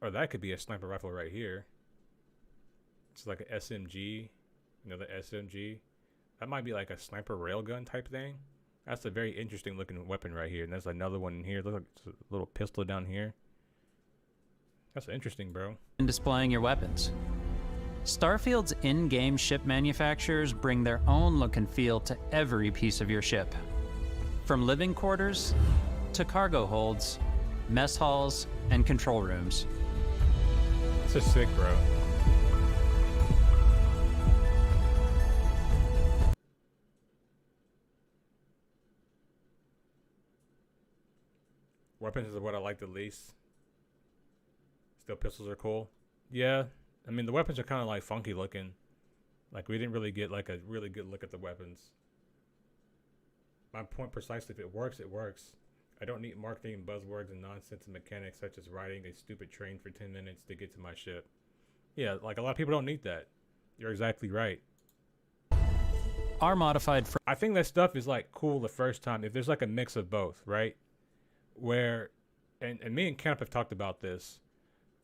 Or that could be a sniper rifle right here. It's like an SMG. You know, the SMG. That might be like a sniper railgun type thing. That's a very interesting looking weapon right here. And there's another one in here. Look like it's a little pistol down here. That's interesting, bro. displaying your weapons. Starfield's in-game ship manufacturers bring their own look and feel to every piece of your ship. From living quarters to cargo holds, mess halls, and control rooms. This is sick, bro. Weapons is what I like the least. Still, pistols are cool. Yeah, I mean, the weapons are kind of like funky looking. Like, we didn't really get like a really good look at the weapons. My point precisely, if it works, it works. I don't need marketing buzzwords and nonsense mechanics such as riding a stupid train for 10 minutes to get to my ship. Yeah, like a lot of people don't need that. You're exactly right. Our modified I think that stuff is like cool the first time if there's like a mix of both, right? Where, and me and Kemp have talked about this,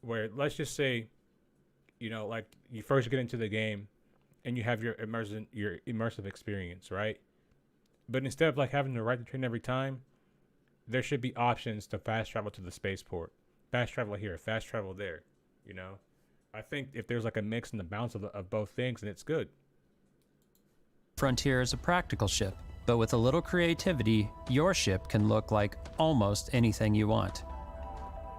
where let's just say, you know, like you first get into the game and you have your immersive experience, right? But instead of like having to ride the train every time, there should be options to fast travel to the spaceport, fast travel here, fast travel there, you know? I think if there's like a mix and the balance of both things, then it's good. Frontier is a practical ship, but with a little creativity, your ship can look like almost anything you want.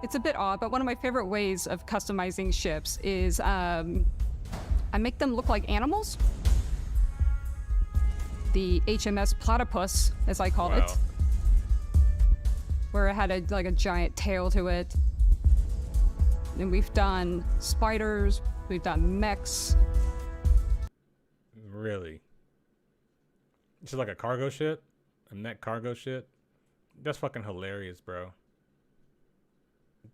It's a bit odd, but one of my favorite ways of customizing ships is I make them look like animals. The HMS Platypus, as I called it, where it had like a giant tail to it. And we've done spiders, we've done mechs. Really? This is like a cargo ship? A mech cargo ship? That's fucking hilarious, bro.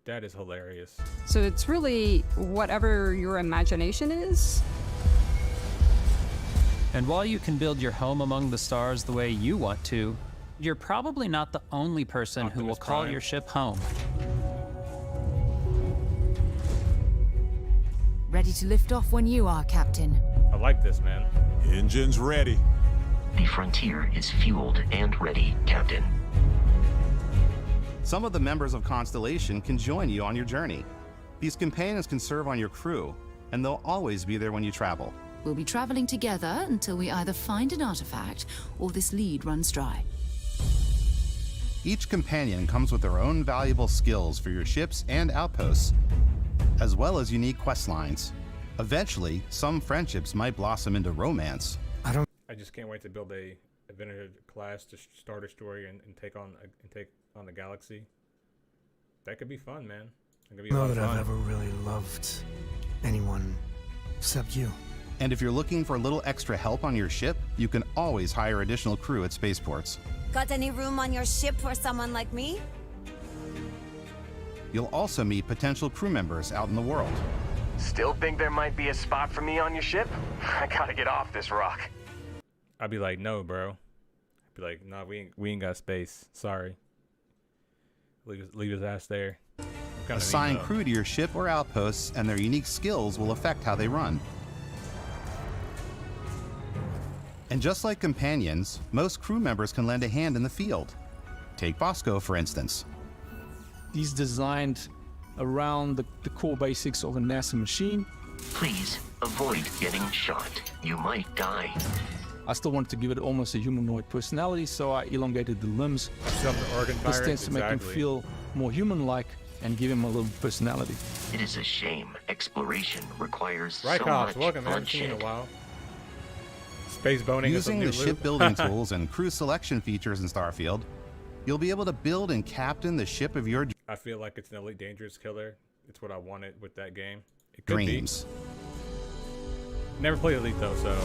That is hilarious. So it's really whatever your imagination is. And while you can build your home among the stars the way you want to, you're probably not the only person who will call your ship home. Ready to lift off when you are, Captain. I like this, man. Engines ready. The Frontier is fueled and ready, Captain. Some of the members of Constellation can join you on your journey. These companions can serve on your crew, and they'll always be there when you travel. We'll be traveling together until we either find an artifact or this lead runs dry. Each companion comes with their own valuable skills for your ships and outposts, as well as unique quest lines. Eventually, some friendships might blossom into romance. I just can't wait to build a Avenger class to start a story and take on the galaxy. That could be fun, man. That could be a lot Know of that fun. I've ever really loved anyone except you. And if you're looking for a little extra help on your ship, you can always hire additional crew at spaceports. Got any room on your ship for someone like me? You'll also meet potential crew members out in the world. Still think there might be a spot for me on your ship? I gotta get off this rock. I'd be like, no, bro. I'd be like, nah, we ain't got space. Sorry. Leave his ass there. Assign crew to your ship or outposts, and their unique skills will affect how they run. And just like companions, most crew members can lend a hand in the field. Take Bosco, for instance. He's designed around the core basics of a NASA machine. Please avoid getting shot. You might die. I still wanted to give it almost a humanoid personality, so I elongated the limbs. This tends to make him feel more human-like and give him a little personality. It is a shame exploration requires so Rykops, much welcome, man. Haven't seen you in a bloodshed. while. Space boning is Using a new the loop. shipbuilding tools and crew selection features in Starfield, you'll be able to build and captain the ship of your I feel like it's an Elite Dangerous killer. It's what I wanted with that game. It could dreams. Be. Never played Elite though, so.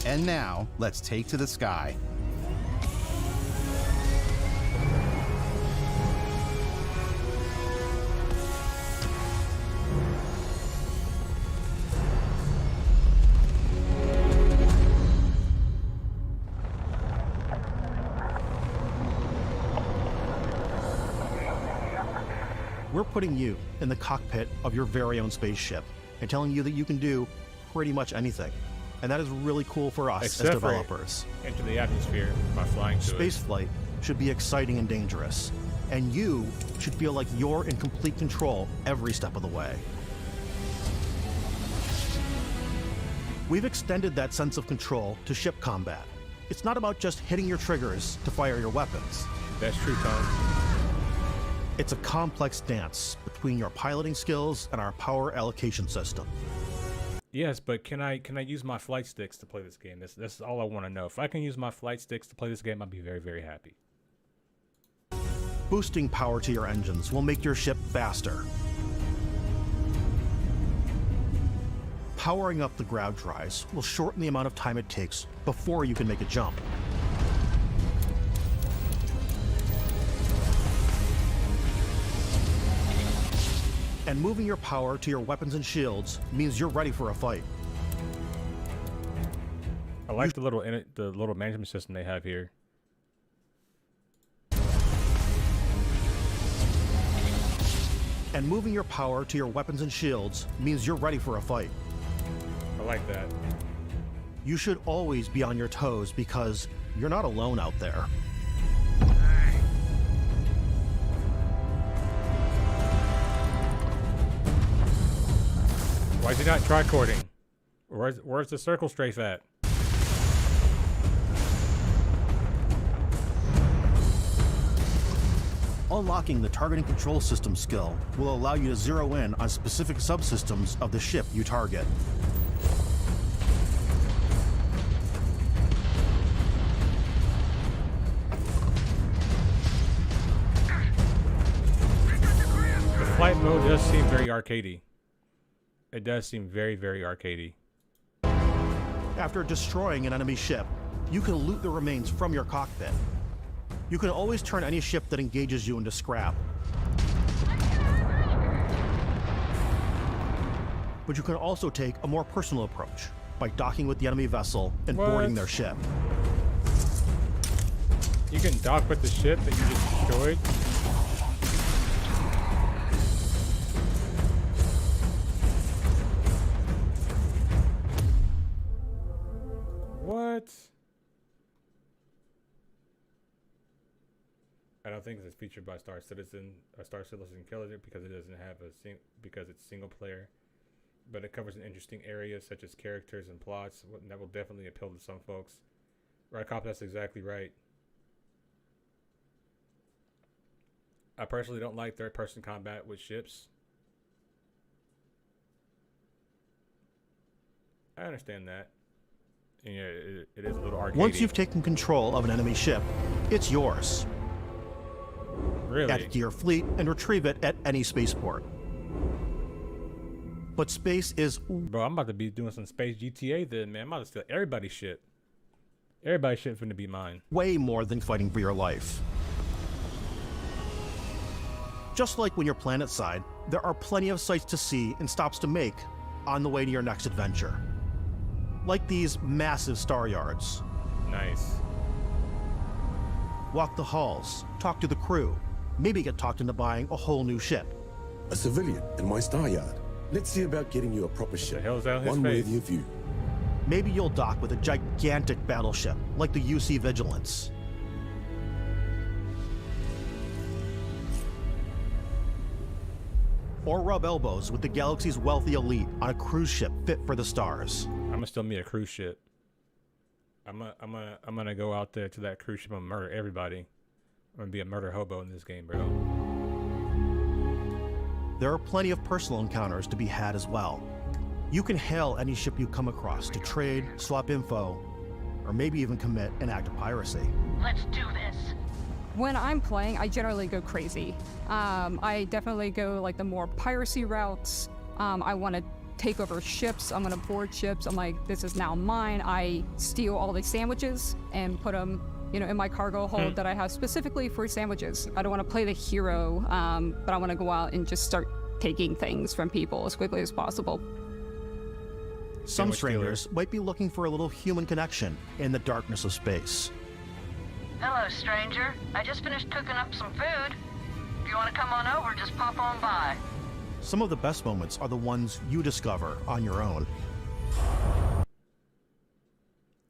And now, let's take to the sky. We're putting you in the cockpit of your very own spaceship and telling you that you can do pretty much anything. And that is really cool for us Except as developers. Into the atmosphere by flying to it. Spaceflight should be exciting and dangerous, and you should feel like you're in complete control every step of the way. We've extended that sense of control to ship combat. It's not about just hitting your triggers to fire your weapons. That's true, Tom. It's a complex dance between your piloting skills and our power allocation system. Yes, but can I use my flight sticks to play this game? That's all I want to know. If I can use my flight sticks to play this game, I'll be very, very happy. Boosting power to your engines will make your ship faster. Powering up the ground drives will shorten the amount of time it takes before you can make a jump. And moving your power to your weapons and shields means you're ready for a fight. I like the little management system they have here. And moving your power to your weapons and shields means you're ready for a fight. I like that. You should always be on your toes because you're not alone out there. Why is he not tricording? Where's the circle strafe at? Unlocking the targeting control system skill will allow you to zero in on specific subsystems of the ship you target. The flight mode does seem very arcadey. It does seem very, very arcadey. After destroying an enemy ship, you can loot the remains from your cockpit. You can always turn any ship that engages you into scrap. But you can also take a more personal approach by docking with the enemy vessel and boarding their ship. You can dock with the ship that you just destroyed? What? I don't think it's featured by Star Citizen Killer because it doesn't have because it's single player, but it covers an interesting areas such as characters and plots that will definitely appeal to some folks. Right, Cop, that's exactly right. I personally don't like third-person combat with ships. I understand that. And yeah, it is a little arcadey. Once you've taken control of an enemy ship, it's yours. Really? Add it to your fleet and retrieve it at any spaceport. But space is... Bro, I'm about to be doing some space GTA then, man. I'm about to steal everybody's shit. Everybody's shit finna be mine. Way more than fighting for your life. Just like when you're planetside, there are plenty of sights to see and stops to make on the way to your next adventure. Like these massive star yards. Nice. Walk the halls, talk to the crew, maybe get talked into buying a whole new ship. A civilian in my star yard. Let's see about getting you a proper ship. One worthy of you. Maybe you'll dock with a gigantic battleship like the UC Vigilance. Or rub elbows with the galaxy's wealthy elite on a cruise ship fit for the stars. I'm gonna still meet a cruise ship. I'm gonna go out there to that cruise ship and murder everybody. I'm gonna be a murder hobo in this game, bro. There are plenty of personal encounters to be had as well. You can hail any ship you come across to trade, swap info, or maybe even commit an act of piracy. Let's do this. When I'm playing, I generally go crazy. I definitely go like the more piracy routes. I want to take over ships. I'm gonna board ships. I'm like, this is now mine. I steal all the sandwiches and put them, in my cargo hold that I have specifically for sandwiches. I don't want to play the hero, but I want to go out and just start taking things from people as quickly as possible. Some strangers might be looking for a little human connection in the darkness of space. Hello, stranger. I just finished cooking up some food. If you want to come on over, just pop on by. Some of the best moments are the ones you discover on your own.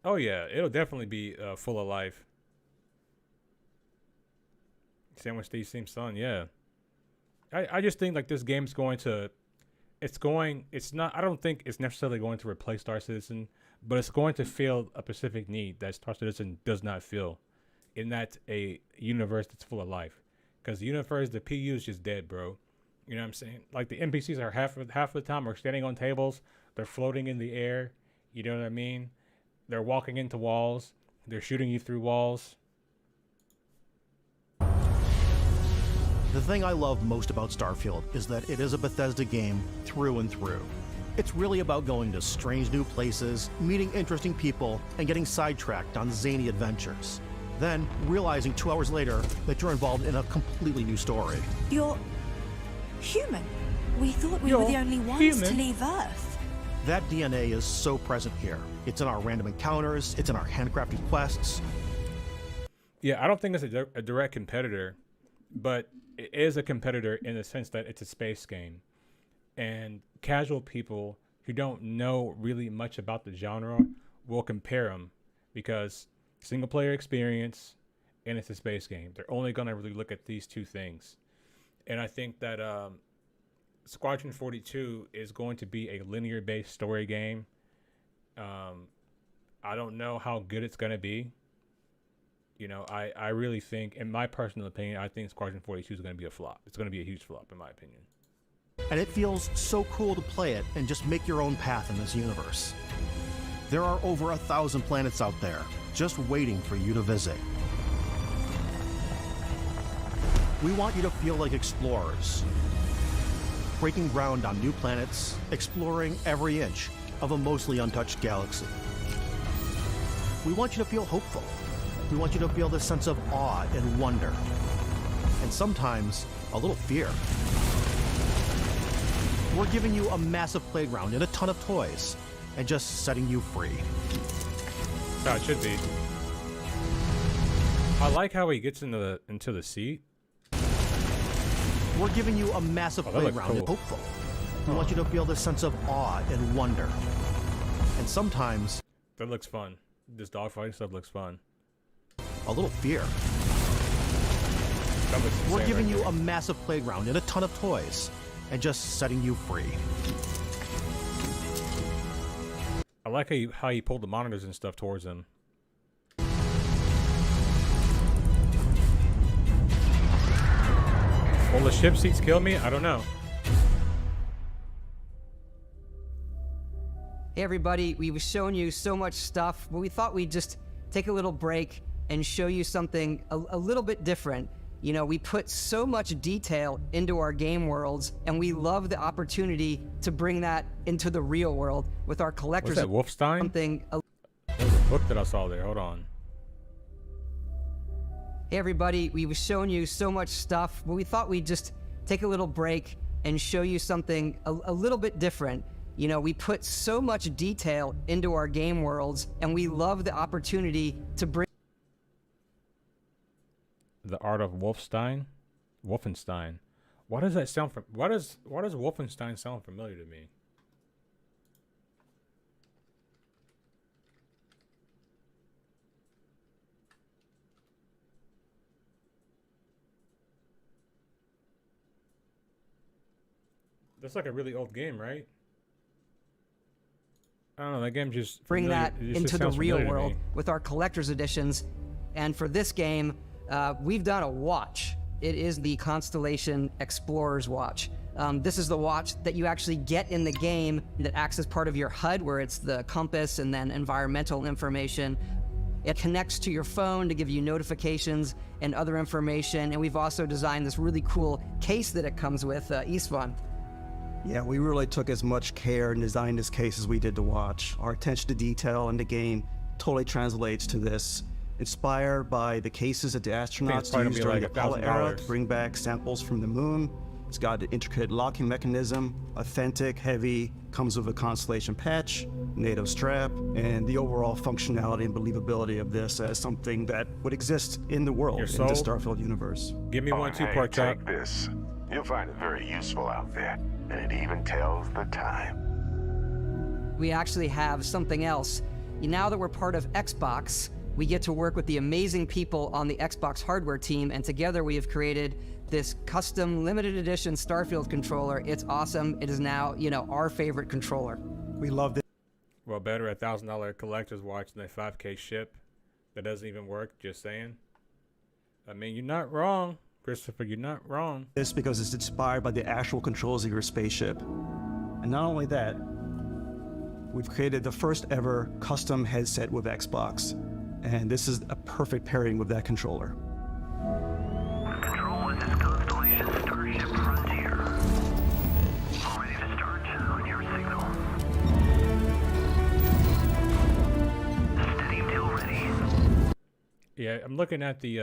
Oh yeah, it'll definitely be full of life. Sandwich Steve seems fun, yeah. I just think like this game's going to, I don't think it's necessarily going to replace Star Citizen, but it's going to fill a specific need that Star Citizen does not fill, in that a universe that's full of life. Because the universe, the PU is just dead, bro. You know what I'm saying? Like the NPCs are half of the time are standing on tables, they're floating in the air. You know what I mean? They're walking into walls, they're shooting you through walls. The thing I love most about Starfield is that it is a Bethesda game through and through. It's really about going to strange new places, meeting interesting people, and getting sidetracked on zany adventures. Then realizing 2 hours later that you're involved in a completely new story. You're human. We thought we were the only ones to leave Earth. That DNA is so present here. It's in our random encounters, it's in our handcrafted quests. Yeah, I don't think it's a direct competitor, but it is a competitor in the sense that it's a space game. And casual people who don't know really much about the genre will compare them because single player experience and it's a space game. They're only going to really look at these two things. And I think that Squadron 42 is going to be a linear based story game. I don't know how good it's going to be. You know, I really think, in my personal opinion, I think Squadron 42 is going to be a flop. It's going to be a huge flop, in my opinion. And it feels so cool to play it and just make your own path in this universe. There are over 1,000 planets out there, just waiting for you to visit. We want you to feel like explorers, breaking ground on new planets, exploring every inch of a mostly untouched galaxy. We want you to feel hopeful. We want you to feel this sense of awe and wonder, and sometimes a little fear. We're giving you a massive playground and a ton of toys, and just setting you free. That's how it should be. I like how he gets into the seat. We're giving you a massive playground and hopeful. We want you to feel this sense of awe and wonder, and sometimes that looks fun. This dogfighting stuff looks fun. A little fear. We're giving you a massive playground and a ton of toys, and just setting you free. I like how he pulled the monitors and stuff towards him. Will the ship seats kill me? I don't know. Hey everybody, we were showing you so much stuff, but we thought we'd just take a little break and show you something a little bit different. You know, we put so much detail into our game worlds, and we love the opportunity to bring that into the real world with our collectors. What's that, Wolfenstein? There's a book that I saw there. Hold on. Hey everybody, we were showing you so much stuff, but we thought we'd just take a little break and show you something a little bit different. You know, we put so much detail into our game worlds, and we love the opportunity to bring The Art of Wolfenstein. Why does that sound? Why does Wolfenstein sound familiar to me? That's like a really old game, right? I don't know. That game just bring that into the real world with our collector's editions. And for this game, we've done a watch. It is the Constellation Explorer's Watch. This is the watch that you actually get in the game that acts as part of your HUD, where it's the compass and then environmental information. It connects to your phone to give you notifications and other information. And we've also designed this really cool case that it comes with, Istvan. Yeah, we really took as much care and designed this case as we did to watch. Our attention to detail in the game totally translates to this. Inspired by the cases that the astronauts used during the Apollo era to bring back samples from the moon, It's got an intricate locking mechanism, authentic, heavy, comes with a Constellation patch, NATO strap, and the overall functionality and believability of this as something that would exist in the world, in the Starfield universe. Give me one, two, pork chop. Take this. You'll find it very useful out there, and it even tells the time. We actually have something else. Now that we're part of Xbox, we get to work with the amazing people on the Xbox hardware team, and together we have created this custom limited edition Starfield controller. It's awesome. It is now, you know, our favorite controller. We love it. Well, better a $1,000 collector's watch than a 5K ship that doesn't even work. Just saying. I mean, you're not wrong, Christopher. You're not wrong. This because it's inspired by the actual controls of your spaceship. And not only that, we've created the first ever custom headset with Xbox. And this is a perfect pairing with that controller. Control, this is Constellation Starship Frontier. All ready to start on your signal. Steady till ready. Yeah, I'm looking at the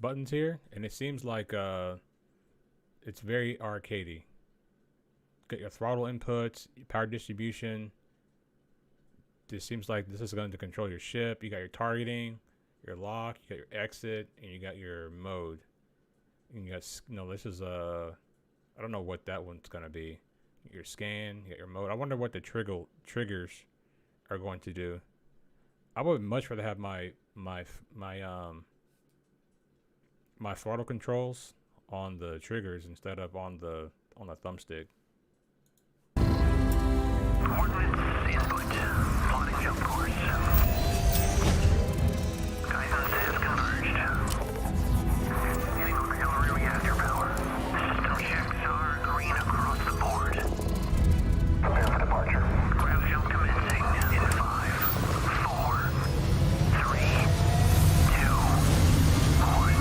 buttons here, and it seems like it's very arcadey. Got your throttle inputs, your power distribution. This seems like this is going to control your ship. You got your targeting, your lock, you got your exit, and you got your mode. And you got, no, this is I don't know what that one's gonna be. Your scan, you got your mode. I wonder what the triggers are going to do. I would much rather have my throttle controls on the triggers instead of on the thumbstick. Coordinates input. Plotting jump course. Guidance has converged. Getting auxiliary reactor power. System checks are green across the board. Prepare for departure. Grav jump commencing in 5, 4, 3, 2, 1.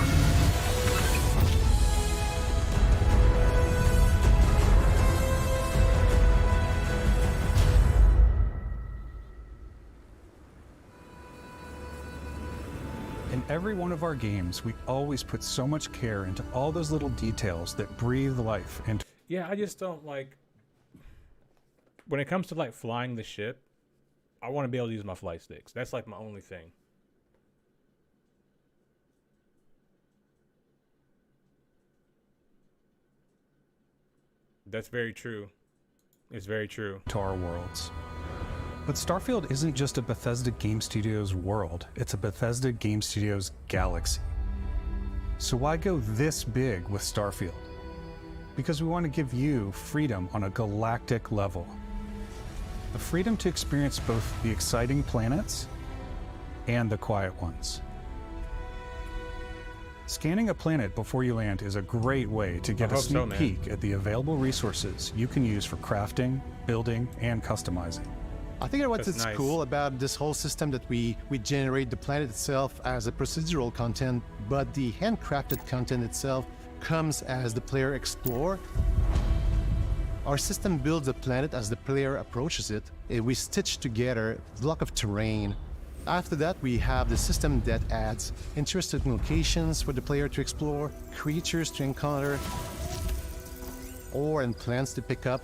In every one of our games, we always put so much care into all those little details that breathe life into. Yeah, I just don't like, when it comes to like flying the ship, I want to be able to use my flight sticks. That's like my only thing. That's very true. It's very true. To our worlds. But Starfield isn't just a Bethesda Game Studios world, it's a Bethesda Game Studios galaxy. So why go this big with Starfield? Because we want to give you freedom on a galactic level. The freedom to experience both the exciting planets and the quiet ones. Scanning a planet before you land is a great way to get a sneak peek at the available resources you can use for crafting, building, and customizing. I think what's cool about this whole system that we generate the planet itself as a procedural content, but the handcrafted content itself comes as the player explore. Our system builds the planet as the player approaches it. We stitch together a block of terrain. After that, we have the system that adds interesting locations for the player to explore, creatures to encounter, ore and plants to pick up.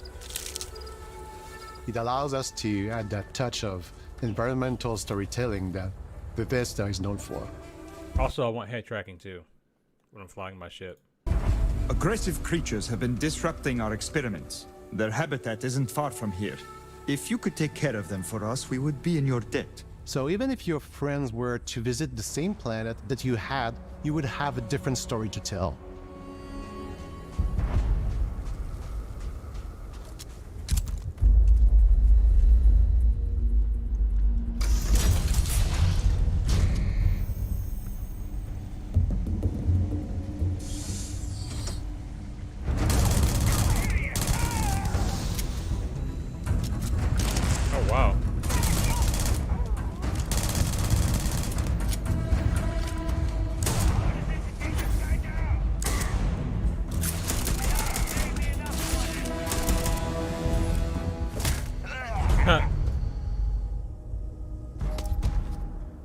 It allows us to add that touch of environmental storytelling that Bethesda is known for. Also, I want head tracking too, when I'm flying my ship. Aggressive creatures have been disrupting our experiments. Their habitat isn't far from here. If you could take care of them for us, we would be in your debt. So even if your friends were to visit the same planet that you had, you would have a different story to tell.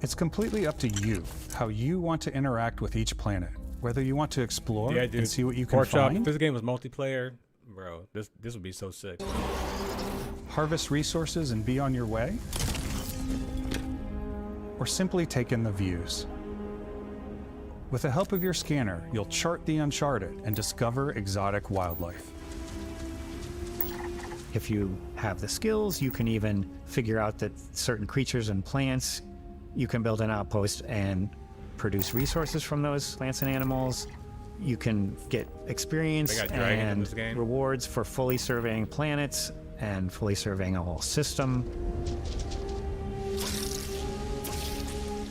It's completely up to you how you want to interact with each planet. Whether you want to explore Yeah, dude. and see what you can Pork chop. find, If this game was multiplayer, bro, this would be so sick. harvest resources and be on your way, or simply take in the views. With the help of your scanner, you'll chart the uncharted and discover exotic wildlife. If you have the skills, you can even figure out that certain creatures and plants, you can build an outpost and produce resources from those plants and animals. You can get experience and rewards for fully surveying planets and fully surveying a whole system.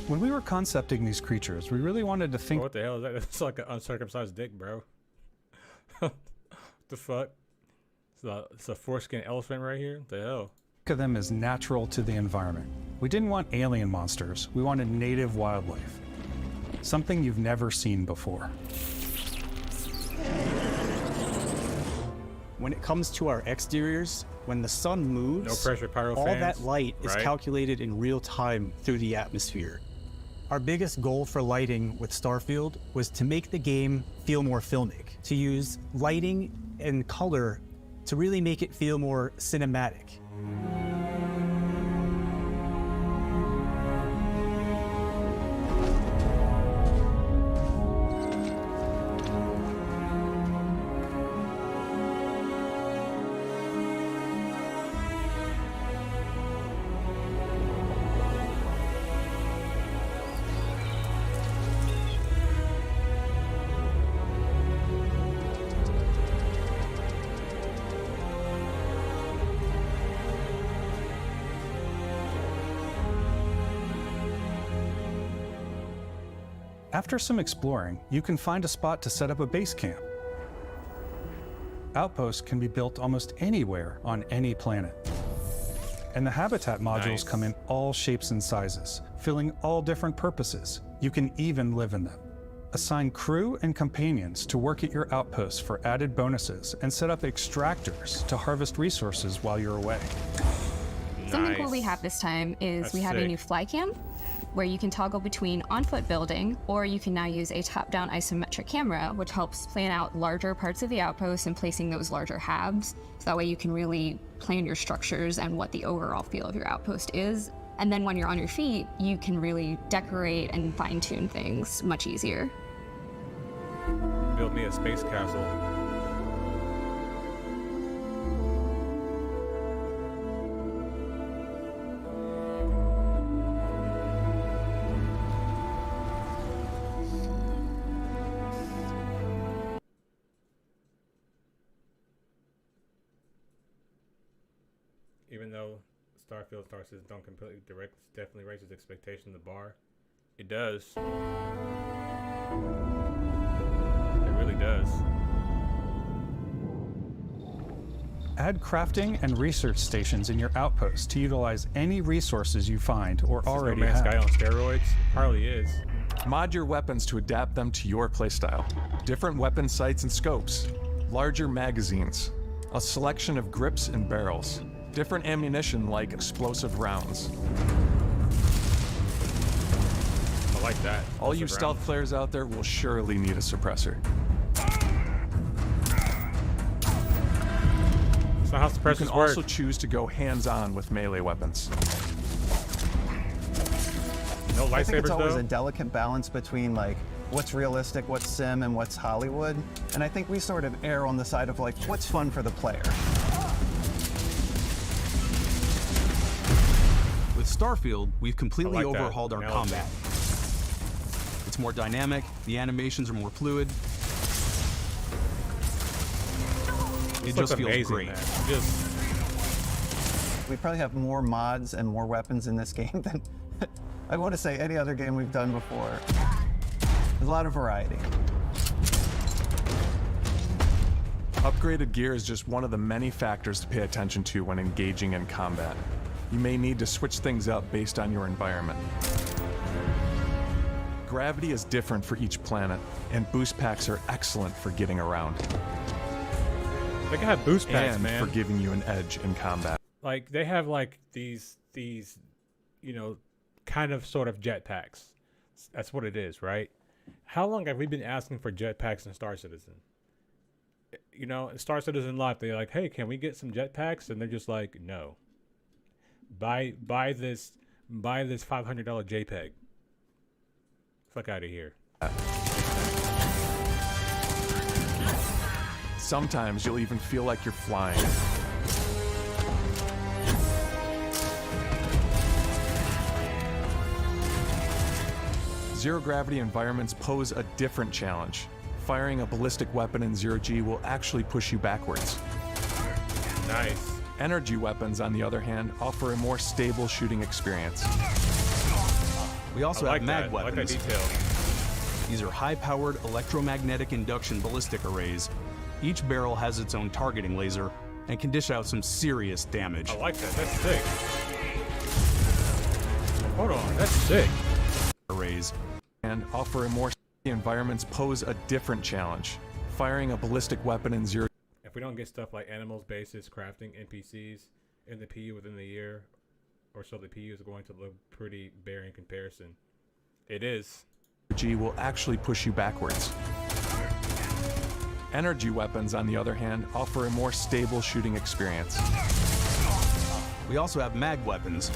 When we were concepting these creatures, we really wanted to think... What the hell is that? It's like an uncircumcised dick, bro. What the fuck? It's a foreskin elephant right here? What the hell? of them as natural to the environment. We didn't want alien monsters, we wanted native wildlife. Something you've never seen before. When it comes to our exteriors, when the sun moves, no pressure, pyro all fans, that light is calculated in real time through the atmosphere. Our biggest goal for lighting with Starfield was to make the game feel more filmic, to use lighting and color to really make it feel more cinematic. After some exploring, you can find a spot to set up a base camp. Outposts can be built almost anywhere on any planet. And the habitat modules come in all shapes and sizes, filling all different purposes. You can even live in them. Assign crew and companions to work at your outposts for added bonuses and set up extractors to harvest resources while you're away. Something cool we have this time is we have a new fly cam, where you can toggle between on-foot building, or you can now use a top-down isometric camera, which helps plan out larger parts of the outpost and placing those larger halves. So that way you can really plan your structures and what the overall feel of your outpost is. And then when you're on your feet, you can really decorate and fine-tune things much easier. Build me a space castle. Even though Starfield Star Citizen don't completely direct, definitely raises expectation the bar. It does. It really does. Add crafting and research stations in your outpost to utilize any resources you find or already No Man's have. Sky on steroids? Probably is. Mod your weapons to adapt them to your playstyle. Different weapon sights and scopes, larger magazines, a selection of grips and barrels, different ammunition like explosive rounds. I like that. All you stealth players out there will surely need a suppressor. So how suppressors You can work? also choose to go hands-on with melee weapons. No I think it's lightsabers always though? a delicate balance between like what's realistic, what's sim, and what's Hollywood. And I think we sort of err on the side of like what's fun for the player. With Starfield, we've completely I like that overhauled our analogy. combat. It's more dynamic, the animations are more fluid. It just feels amazing, great. man. We probably have more mods and more weapons in this game than I want to say any other game we've done before. There's a lot of variety. Upgraded gear is just one of the many factors to pay attention to when engaging in combat. You may need to switch things up based on your environment. Gravity is different for each planet, and boost packs are excellent for getting around. They can have boost packs, and man. for giving you an edge in combat. Like they have like these you know, kind of sort of jetpacks. That's what it is, right? How long have we been asking for jetpacks in Star Citizen? You know, in Star Citizen Life, they're like, hey, can we get some jetpacks? And they're just like, no. Buy this $500 JPEG. Fuck out of here. Sometimes you'll even feel like you're flying. Zero-gravity environments pose a different challenge. Firing a ballistic weapon in zero-G will actually push you backwards. Nice. Energy weapons, on the other hand, offer a more stable shooting experience. We also have mag weapons. I like that detail. These are high-powered electromagnetic induction ballistic arrays. Each barrel has its own targeting laser and can dish out some serious damage. I like that. That's sick. Hold on. That's sick. Arrays and offer a more environments pose a different challenge. Firing a ballistic weapon in zero. If we don't get stuff like animals, bases, crafting, NPCs in the PU within the year or so, the PU is going to look pretty bare in comparison. It is. G will actually push you backwards. Energy weapons, on the other hand, offer a more stable shooting experience. We also have mag weapons.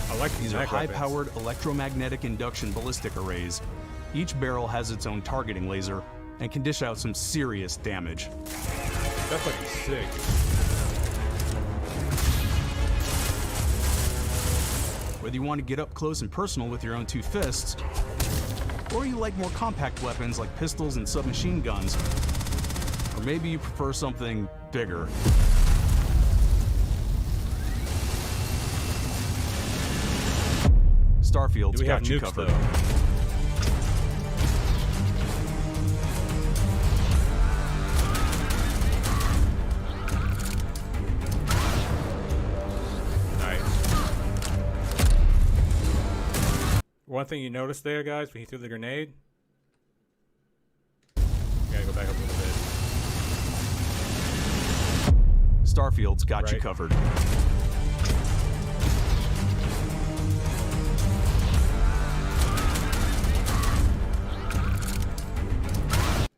I like these are high-powered electromagnetic induction ballistic arrays. Each barrel has its own targeting laser and can dish out some serious damage. That's fucking sick. Whether you want to get up close and personal with your own two fists, or you like more compact weapons like pistols and submachine guns, or maybe you prefer something bigger. Starfield's got you covered. One thing you noticed there, guys, when he threw the grenade. Gotta go back up a little bit. Starfield's got you covered.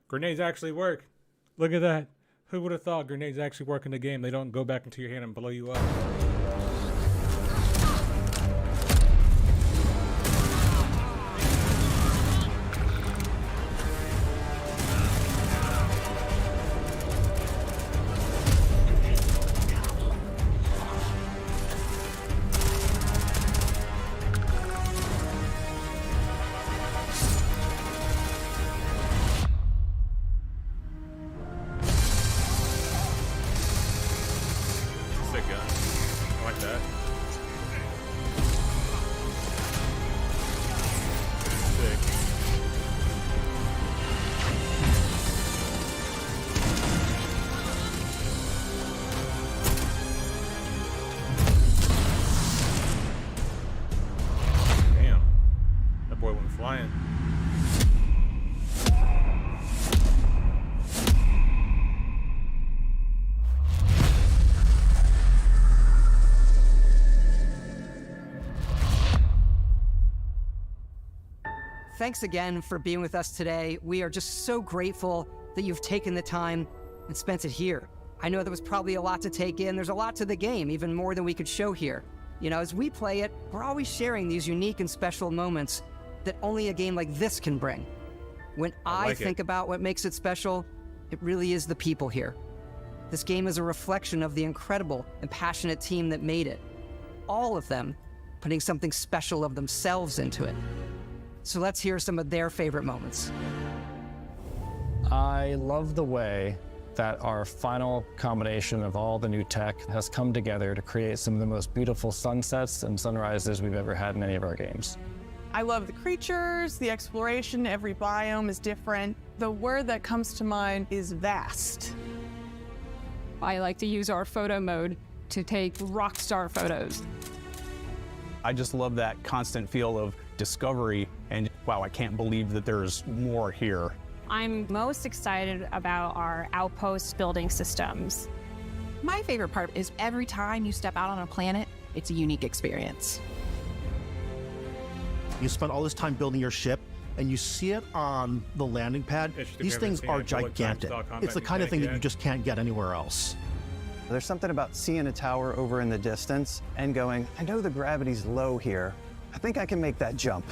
Grenades actually work. Look at that. Who would have thought grenades actually work in the game? They don't go back into your hand and blow you up. Flying. Thanks again for being with us today. We are just so grateful that you've taken the time and spent it here. I know there was probably a lot to take in. There's a lot to the game, even more than we could show here. You know, as we play it, we're always sharing these unique and special moments that only a game like this can bring. When I think about what makes it special, it really is the people here. This game is a reflection of the incredible and passionate team that made it. All of them putting something special of themselves into it. So let's hear some of their favorite moments. I love the way that our final combination of all the new tech has come together to create some of the most beautiful sunsets and sunrises we've ever had in any of our games. I love the creatures, the exploration, every biome is different. The word that comes to mind is vast. I like to use our photo mode to take rock star photos. I just love that constant feel of discovery and wow, I can't believe that there's more here. I'm most excited about our outpost building systems. My favorite part is every time you step out on a planet, it's a unique experience. You spent all this time building your ship, and you see it on the landing pad, these things are gigantic. It's the kind of thing that you just can't get anywhere else. There's something about seeing a tower over in the distance and going, I know the gravity's low here. I think I can make that jump.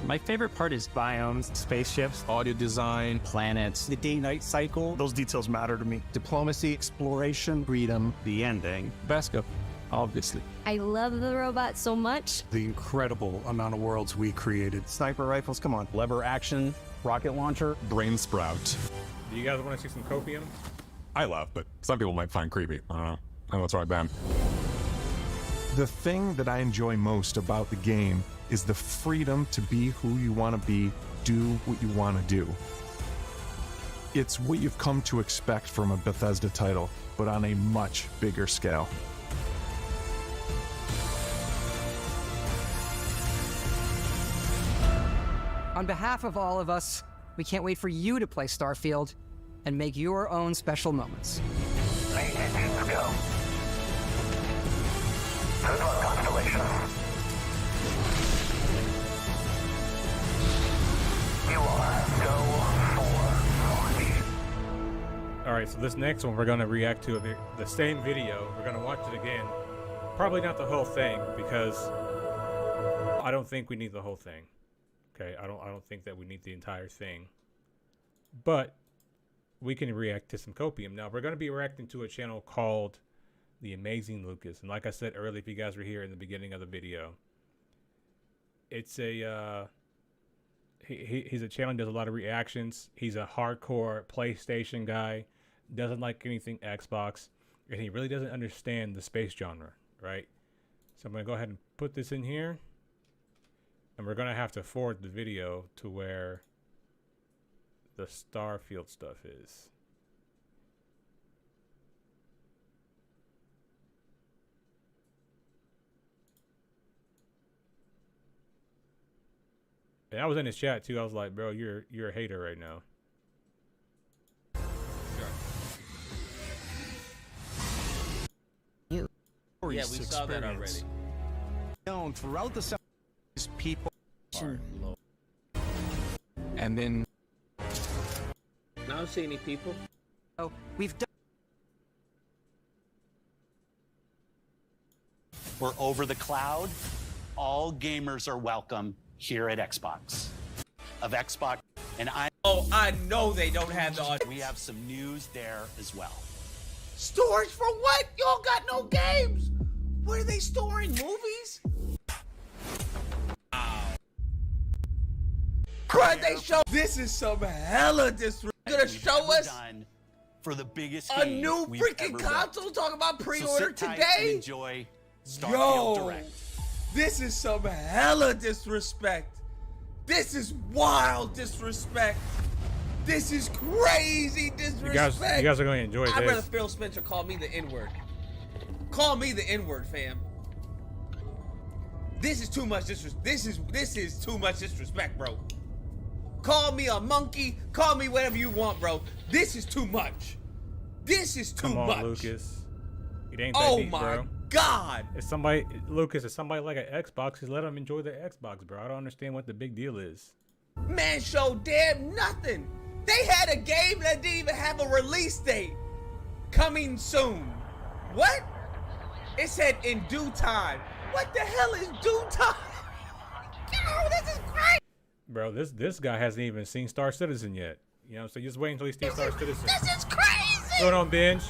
My favorite part is biomes, spaceships, audio design, planets, the day-night cycle. Those details matter to me. Diplomacy, exploration, freedom, the ending. Basco, obviously. I love the robot so much. The incredible amount of worlds we created. Sniper rifles, come on. Lever action, rocket launcher. Brain sprout. Do you guys want to see some copium? I love, but some people might find creepy. I don't know. I know it's right, Ben. The thing that I enjoy most about the game is the freedom to be who you want to be, do what you want to do. It's what you've come to expect from a Bethesda title, but on a much bigger scale. On behalf of all of us, we can't wait for you to play Starfield and make your own special moments. Make it go. Good luck, Constellation. You are go for launch. All right, so this next one we're going to react to the same video. We're going to watch it again. Probably not the whole thing because I don't think we need the whole thing. Okay, I don't think that we need the entire thing. But we can react to some copium. Now, we're going to be reacting to a channel called The Amazing Lucas. And like I said earlier, if you guys were here in the beginning of the video, it's a he's a channel, does a lot of reactions. He's a hardcore PlayStation guy, doesn't like anything Xbox, and he really doesn't understand the space genre, right? So I'm going to go ahead and put this in here, and we're going to have to forward the video to where the Starfield stuff is. And I was in his chat too. I was like, bro, you're a hater right now. Yeah, we saw that already. Known throughout the people are low. And then I don't see any people. Oh, we've done. We're over the cloud. All gamers are welcome here at Xbox. Of Xbox, and I know they don't have the audio. We have some news there as well. Storage for what? Y'all got no games. Where are they storing movies? Crud, they show. This is some hella disrespect. Gonna show us for the biggest a new freaking console. Talking about pre-order today. Enjoy Starfield Direct. This is some hella disrespect. This is wild disrespect. This is crazy disrespect. You guys are going to enjoy this. I'd rather Phil Spencer call me the N-word. Call me the N-word, fam. This is too much disrespect. This is too much disrespect, bro. Call me a monkey. Call me whatever you want, bro. This is too much. This is too much. Come on, Lucas. It ain't that deep, bro. God! If somebody, Lucas, if somebody like an Xbox, just let them enjoy their Xbox, bro. I don't understand what the big deal is. Man, show damn nothing. They had a game that didn't even have a release date. Coming soon. What? It said in due time. What the hell is due time? Oh, this is great. Bro, this guy hasn't even seen Star Citizen yet. You know, so just wait until he sees Star Citizen. This is crazy. What's going on, Binge?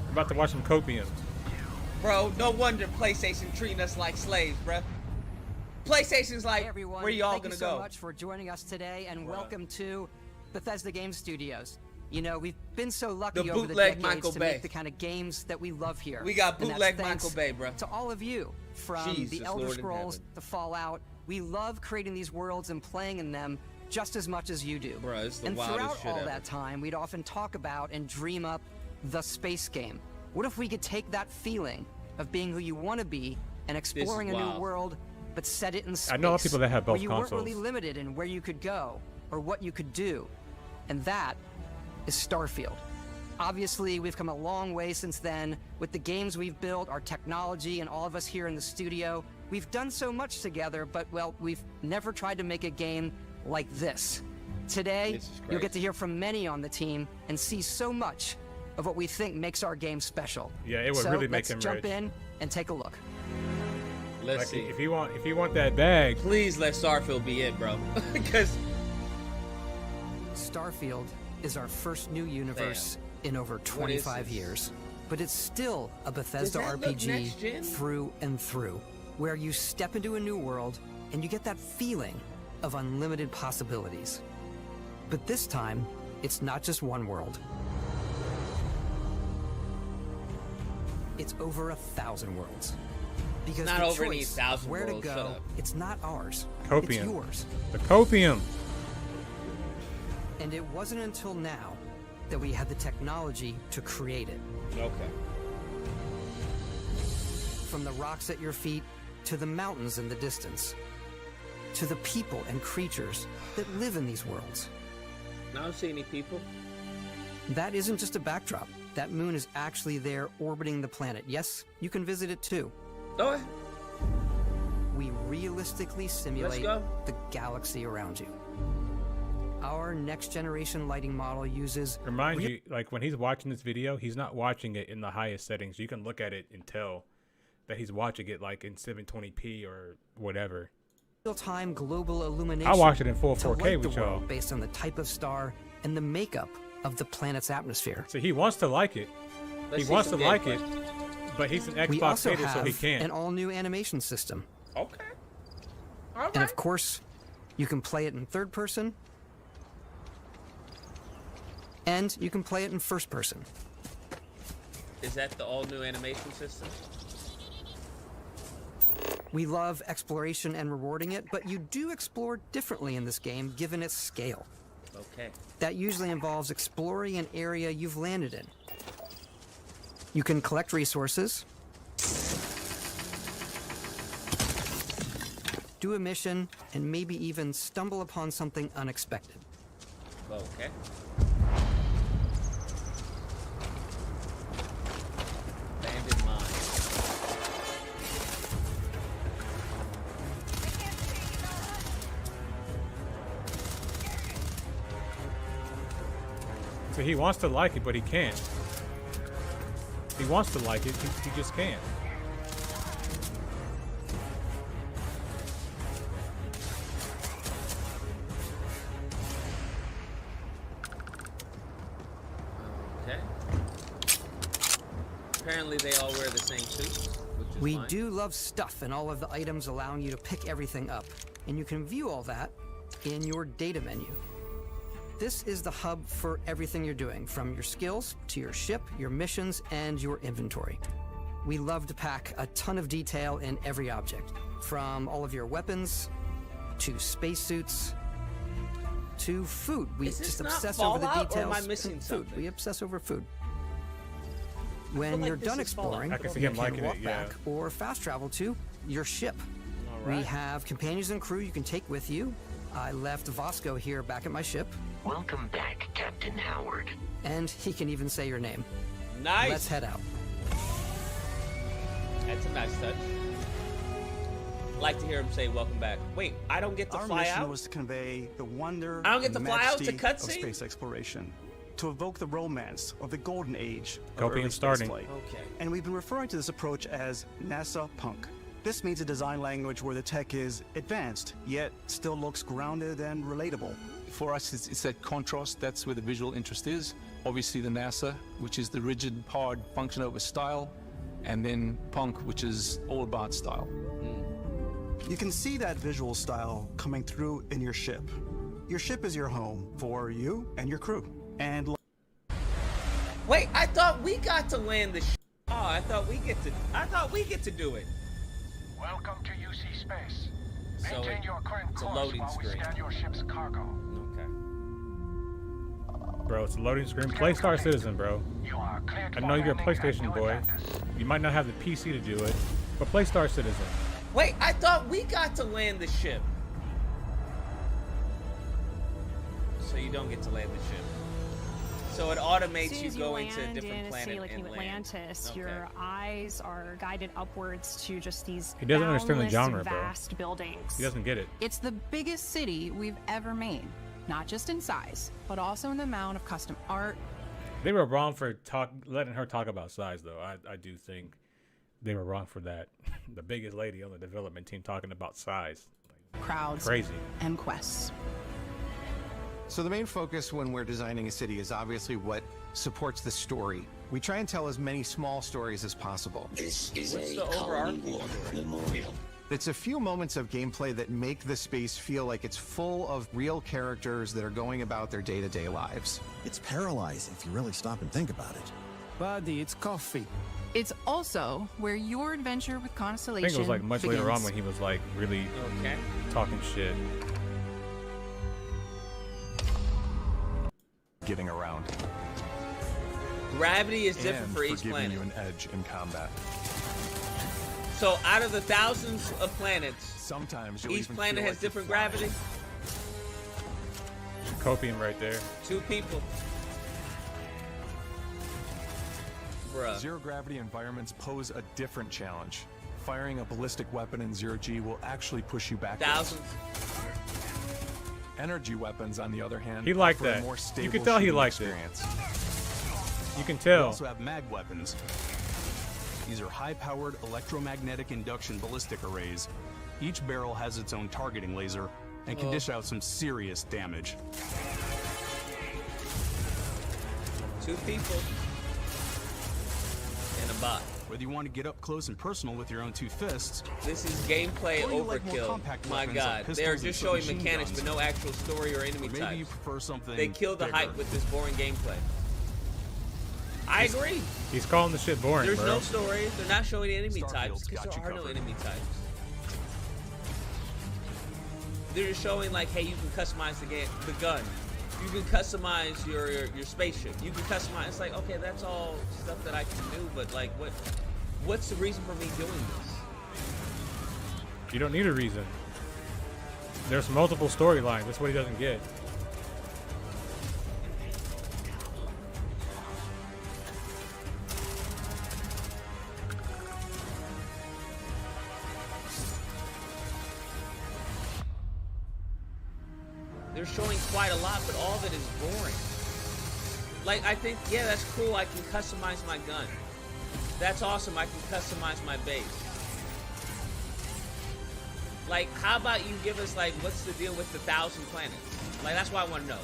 I'm about to watch some copium. Bro, no wonder PlayStation treating us like slaves, bruh. PlayStation's like, hey everyone, where y'all gonna go? Thank you so much for joining us today, and welcome to Bethesda Game Studios. You know, we've been so lucky over the decades to make the kind of games that we love here. We got bootleg Michael Bay, bro. To all of you, from the Elder Scrolls to Fallout, we love creating these worlds and playing in them just as much as you do. Bro, it's the and wildest throughout shit all ever. that time, we'd often talk about and dream up the space game. What if we could take that feeling of being who you want to be and exploring a new world, but set it in space? I know people that have both where you consoles. weren't really limited in where you could go or what you could do. And that is Starfield. Obviously, we've come a long way since then with the games we've built, our technology, and all of us here in the studio. We've done so much together, but, well, we've never tried to make a game like this. Today, you'll get to hear from many on the team and see so much of what we think makes our game special. Yeah, it would really make him rich. Let's jump in and take a look. Let's see. If you want that bag, please let Starfield be it, bro. Because Starfield is our first new universe in over 25 years, but it's still a Bethesda RPG through and through, where you step into a new world and you get that feeling of unlimited possibilities. But this time, it's not just one world. It's over 1,000 worlds. Because not the over any choice 1,000 of where worlds. to go, it's not ours. Copium. It's yours. The Copium. And it wasn't until now that we had the technology to create it. Okay. From the rocks at your feet to the mountains in the distance, to the people and creatures that live in these worlds. I don't see any people. That isn't just a backdrop. That moon is actually there orbiting the planet. Yes, you can visit it too. Go ahead. We realistically simulate the galaxy around you. Our next generation lighting model uses... Remind you, like when he's watching this video, he's not watching it in the highest settings. You can look at it and tell that he's watching it like in 720p or whatever. Real-time global illumination. I watched it in full to 4K light with the world y'all. based on the type of star and the makeup of the planet's atmosphere. So he wants to like it. He wants to like it, but he's an We Xbox also hater, so he have can't. an all-new animation system. Okay. All right. And of course, you can play it in third person, and you can play it in first person. Is that the all-new animation system? We love exploration and rewarding it, but you do explore differently in this game given its scale. Okay. That usually involves exploring an area you've landed in. You can collect resources, do a mission, and maybe even stumble upon something unexpected. Okay. Abandoned mine. So he wants to like it, but he can't. He wants to like it, he just can't. Okay. Apparently they all wear the same suits, which is We fine. do love stuff and all of the items allowing you to pick everything up, and you can view all that in your data menu. This is the hub for everything you're doing, from your skills to your ship, your missions, and your inventory. We love to pack a ton of detail in every object, from all of your weapons to spacesuits to food. We Is this just not obsess over the Fallout, or details. am I missing and food. something? We obsess over food. When like you're this done is Fallout. exploring, I can see you him can liking walk it, yeah. back or fast travel to your ship. All We right. have companions and crew you can take with you. I left Vasco here back at my ship. Welcome back, Captain Howard. And he can even say your name. Nice. Let's head out. That's a nice touch. Like to hear him say welcome back. Wait, I don't get to Our fly mission out? was to convey the wonder I don't get and to fly out to majesty of cutscene? space exploration, to evoke the romance of the golden age of Copium early starting. spaceflight. Okay. And we've been referring to this approach as NASA Punk. This means a design language where the tech is advanced, yet still looks grounded and relatable. For us, it's that contrast. That's where the visual interest is. Obviously, the NASA, which is the rigid, hard function over style, and then Punk, which is all about style. You can see that visual style coming through in your ship. Your ship is your home for you and your crew. And Wait, I thought we got to land the Oh, I thought we get to do it. Welcome to UC Space. So Maintain your current it's a course loading while we screen. scan your ship's cargo. Okay. Bro, it's a loading screen. Play Star Citizen, bro. You are clear to I know you're a landing at PlayStation New boy. Atlantis. You might not have the PC to do it, but play Star Citizen. Wait, I thought we got to land the ship. So you don't get to land the ship. So it automates As you soon as going you to a land different in a planet city like and New land. Atlantis, Okay. your eyes are guided upwards to just these He doesn't understand the boundless, genre, bro. vast buildings. He doesn't get it. It's the biggest city we've ever made, not just in size, but also in the amount of custom art. They were wrong for letting her talk about size, though. I do think they were wrong for that. The biggest lady on the development team talking about size. Crowds, Crazy. and quests. So the main focus when we're designing a city is obviously what supports the story. We try and tell as many small stories as possible. This is What's a the overarching Colony War story? memorial. It's a few moments of gameplay that make the space feel like it's full of real characters that are going about their day-to-day lives. It's paralyzing if you really stop and think about it. Buddy, it's coffee. It's also where your adventure with I Constellation think it was like much begins. later on when he was like really talking shit. Getting around. Gravity is different and for each giving planet. you an edge in combat. So out of the thousands of planets, sometimes you'll each even planet feel has like you're different flying. gravity. Copium right there. 2 people. Bruh. Zero gravity environments pose a different challenge. Firing a ballistic weapon in zero G will actually push you backwards. Thousands. Energy weapons, on the other hand, He liked offer a that. more stable You could tell he shooting liked it. experience. You can We tell. also have mag weapons. These are high-powered electromagnetic induction ballistic arrays. Each barrel has its own targeting laser and can dish out some serious damage. 2 people. And a bot. Whether you want to get up close and personal with your own 2 fists, This is gameplay or you like more overkill. compact My weapons God, like they are pistols just and showing submachine mechanics, guns. but no actual story or enemy Or maybe types. you prefer something They killed the bigger. hype with this boring gameplay. I agree. He's calling the shit boring, There's bro. no story. They're not showing enemy types Starfield's because got there you are no covered. enemy types. They're just showing like, hey, you can customize the gun. You can customize your spaceship. You can customize. It's like, okay, that's all stuff that I can do, but like, what's the reason for me doing this? You don't need a reason. There's multiple storylines. That's what he doesn't get. They're showing quite a lot, but all of it is boring. Like, I think, yeah, that's cool. I can customize my gun. That's awesome. I can customize my base. Like, how about you give us, like, what's the deal with the 1,000 planets? Like, that's what I want to know.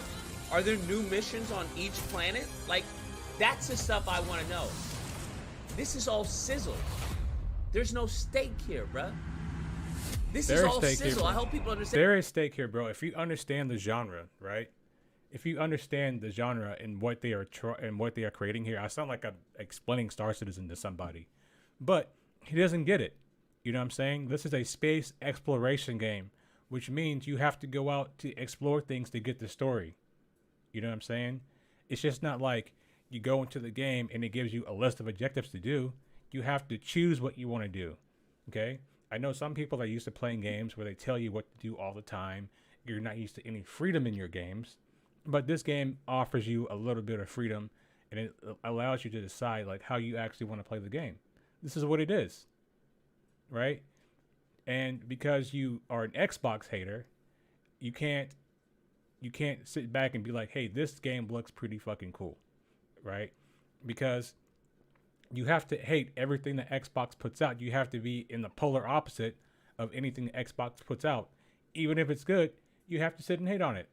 Are there new missions on each planet? Like, that's the stuff I want to know. This is all sizzle. There's no steak here, bruh. This is all sizzle. I hope people understand. There is stake here, bro. If you understand the genre, right? If you understand the genre and what they are creating here, I sound like I'm explaining Star Citizen to somebody, but he doesn't get it. You know what I'm saying? This is a space exploration game, which means you have to go out to explore things to get the story. You know what I'm saying? It's just not like you go into the game and it gives you a list of objectives to do. You have to choose what you want to do. Okay? I know some people are used to playing games where they tell you what to do all the time. You're not used to any freedom in your games. But this game offers you a little bit of freedom, and it allows you to decide like how you actually want to play the game. This is what it is, right? And because you are an Xbox hater, you can't sit back and be like, hey, this game looks pretty fucking cool, right? Because you have to hate everything that Xbox puts out. You have to be in the polar opposite of anything that Xbox puts out. Even if it's good, you have to sit and hate on it,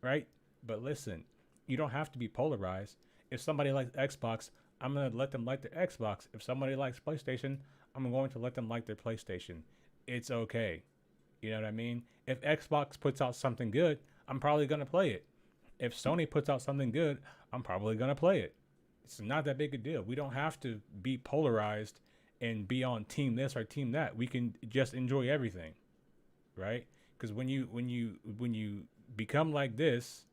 right? But listen, you don't have to be polarized. If somebody likes Xbox, I'm going to let them like their Xbox. If somebody likes PlayStation, I'm going to let them like their PlayStation. It's okay. You know what I mean? If Xbox puts out something good, I'm probably going to play it. If Sony puts out something good, I'm probably going to play it. It's not that big a deal. We don't have to be polarized and be on team this or team that. We can just enjoy everything, right? Because when you become like this,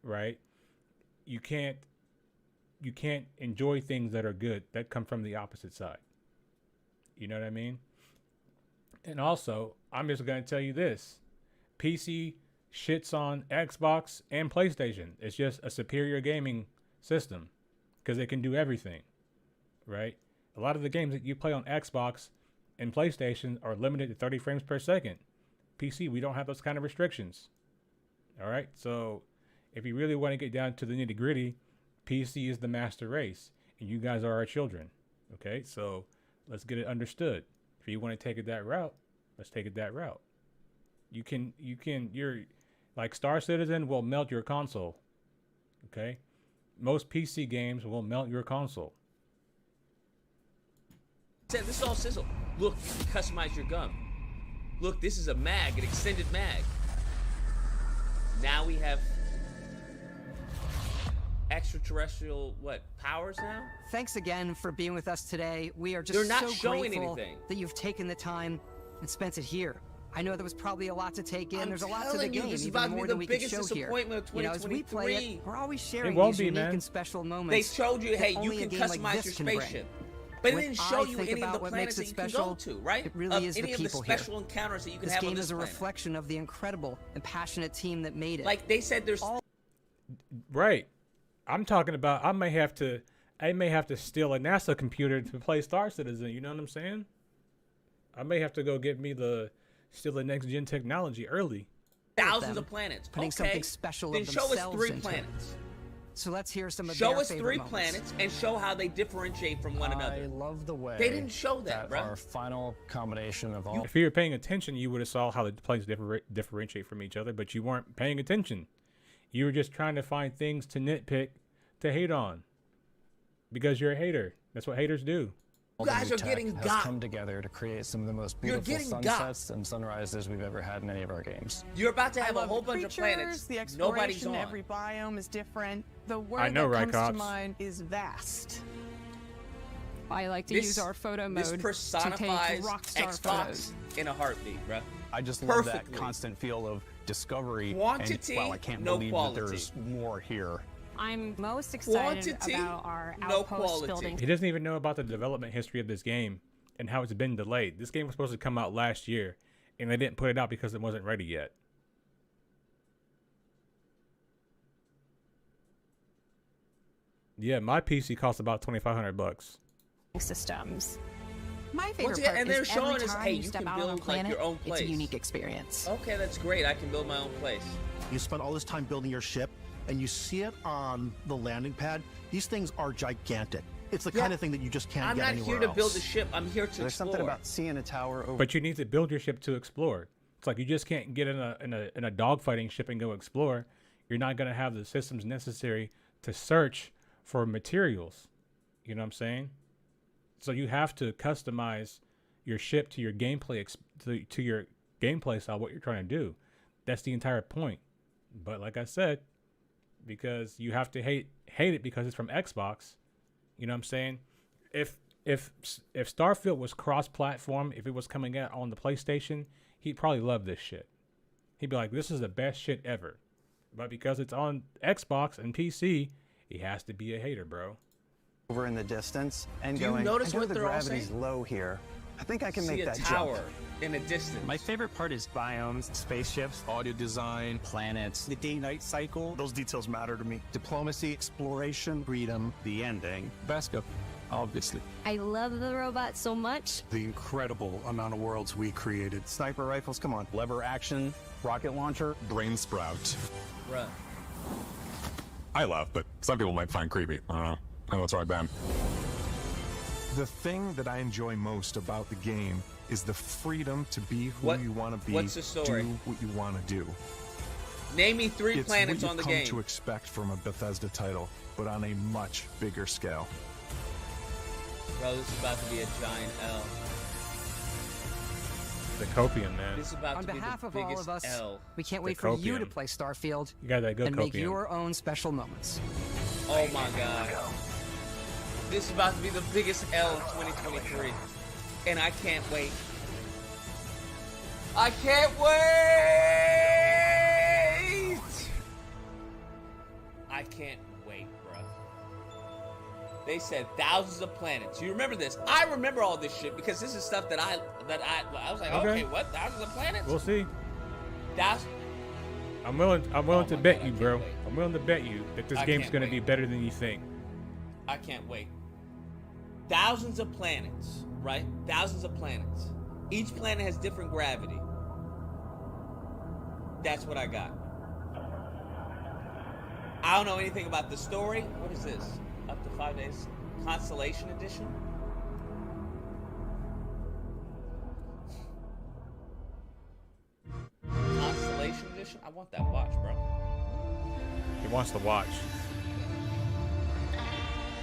right, you can't enjoy things that are good that come from the opposite side. You know what I mean? And also, I'm just going to tell you this. PC shits on Xbox and PlayStation. It's just a superior gaming system because it can do everything, right? A lot of the games that you play on Xbox and PlayStation are limited to 30 frames per second. PC, we don't have those kind of restrictions. All right, so if you really want to get down to the nitty gritty, PC is the master race, and you guys are our children. Okay, so let's get it understood. If you want to take it that route, let's take it that route. You're like Star Citizen will melt your console. Okay, most PC games will melt your console. This is all sizzle. Look, you can customize your gun. Look, this is a mag, an extended mag. Now we have extraterrestrial powers now? Thanks again for being with us today. We are just They're not so showing grateful anything. that you've taken the time and spent it here. I know there was probably a lot to take in. I'm There's a lot to the telling you, game, this is even about to be more the than we could biggest show here. disappointment of You know, as we play 2023. it, we're always sharing won't these be, unique man. and special They moments. showed you, that hey, you only a can game like customize this your can bring. spaceship. But it When didn't show I you think any of the about what planets makes that it you can go special, to, right? it really is any the of the people here. special encounters that you can This have on game this is a planet. reflection of the incredible and passionate team that made it. Like they said, there's Right. I'm talking about I may have to steal a NASA computer to play Star Citizen. You know what I'm saying? I may have to go get me steal the next gen technology early. thousands of planets. putting Okay, something special then of show us themselves 3 into it. planets. So let's hear some of Show their us favorite 3 moments. planets and show how they differentiate from one another. I love the way They didn't show that, bro. our final combination of all If you were paying attention, you would have saw how the planets differentiate from each other, but you weren't paying attention. You were just trying to find things to nitpick, to hate on, because you're a hater. That's what haters do. You guys the are tech getting has got. come together to create some of the most You're beautiful getting got. sunsets and sunrises we've ever had in any of our games. You're about to I have a love whole the bunch of creatures, planets the nobody's exploration, on. every biome is different. The word I know, that right, comes to Cops? mind is vast. I like to This- use our photo This mode to personifies take rockstar Xbox photos. in a heartbeat, bro. I just love that Perfectly. constant feel of discovery. Quantity, and, wow, I can't no believe quality. that there's more here. I'm most excited Quantity, about our no outpost quality. building. He doesn't even know about the development history of this game and how it's been delayed. This game was supposed to come out last year, and they didn't put it out because it wasn't ready yet. Yeah, my PC costs about $2,500. Systems. My favorite Once again, part and they're is showing every us, time hey, you you step can out on a build planet, like your own place. it's a unique experience. Okay, that's great. I can build my own place. You spend all this time building your ship, and you see it on the landing pad. These things are gigantic. It's the kind of thing that you just can't I'm get not anywhere here to else. build a ship. I'm here to There's explore. something about seeing a tower over. But you need to build your ship to explore. It's like you just can't get in a dogfighting ship and go explore. You're not gonna have the systems necessary to search for materials. You know what I'm saying? So you have to customize your ship to your gameplay to your gameplay style, what you're trying to do. That's the entire point. But like I said, because you have to hate it because it's from Xbox. You know what I'm saying? If Starfield was cross-platform, if it was coming out on the PlayStation, he'd probably love this shit. He'd be like, "This is the best shit ever." But because it's on Xbox and PC, he has to be a hater, bro. Over in the distance and Do you going, notice I know what the they're all gravity's saying? low here. I think I can See make a that tower jump. in a distance. My favorite part is biomes, spaceships, Audio design, planets, the day-night cycle. Those details matter to me. Diplomacy, Exploration, freedom, the ending. Basco, obviously. I love the robot so much. The incredible amount of worlds we created. Sniper rifles, come on. Lever action, rocket launcher. Brain sprout. Bruh. I love, but some people might find creepy. I don't know. I know it's right, Ben. The thing that I enjoy most about the game is the freedom to be who What- you want to be. what's the story? Do what you want to do. Name me 3 It's planets what on you've the come game. to expect from a Bethesda title, but on a much bigger scale. Bro, this is about to be a giant L. The copium, man. This is about On to be behalf the of all biggest of us, L. we can't The wait for you to copium. play Starfield You got that good and make copium. your own special moments. Oh my god. This is about to be the biggest L of 2023. And I can't wait. I can't wait! I can't wait, bro. They said thousands of planets. You remember this? I remember all this shit because this is stuff that I was like, okay, what? Thousands of planets? We'll see. That's I'm willing to bet you, bro. I'm willing to bet you that this game's gonna be better than you think. I can't wait. Thousands of planets, right? Thousands of planets. Each planet has different gravity. That's what I got. I don't know anything about the story. What is this? Up to 5 days. Constellation Edition? Constellation Edition? I want that watch, bro. He wants the watch.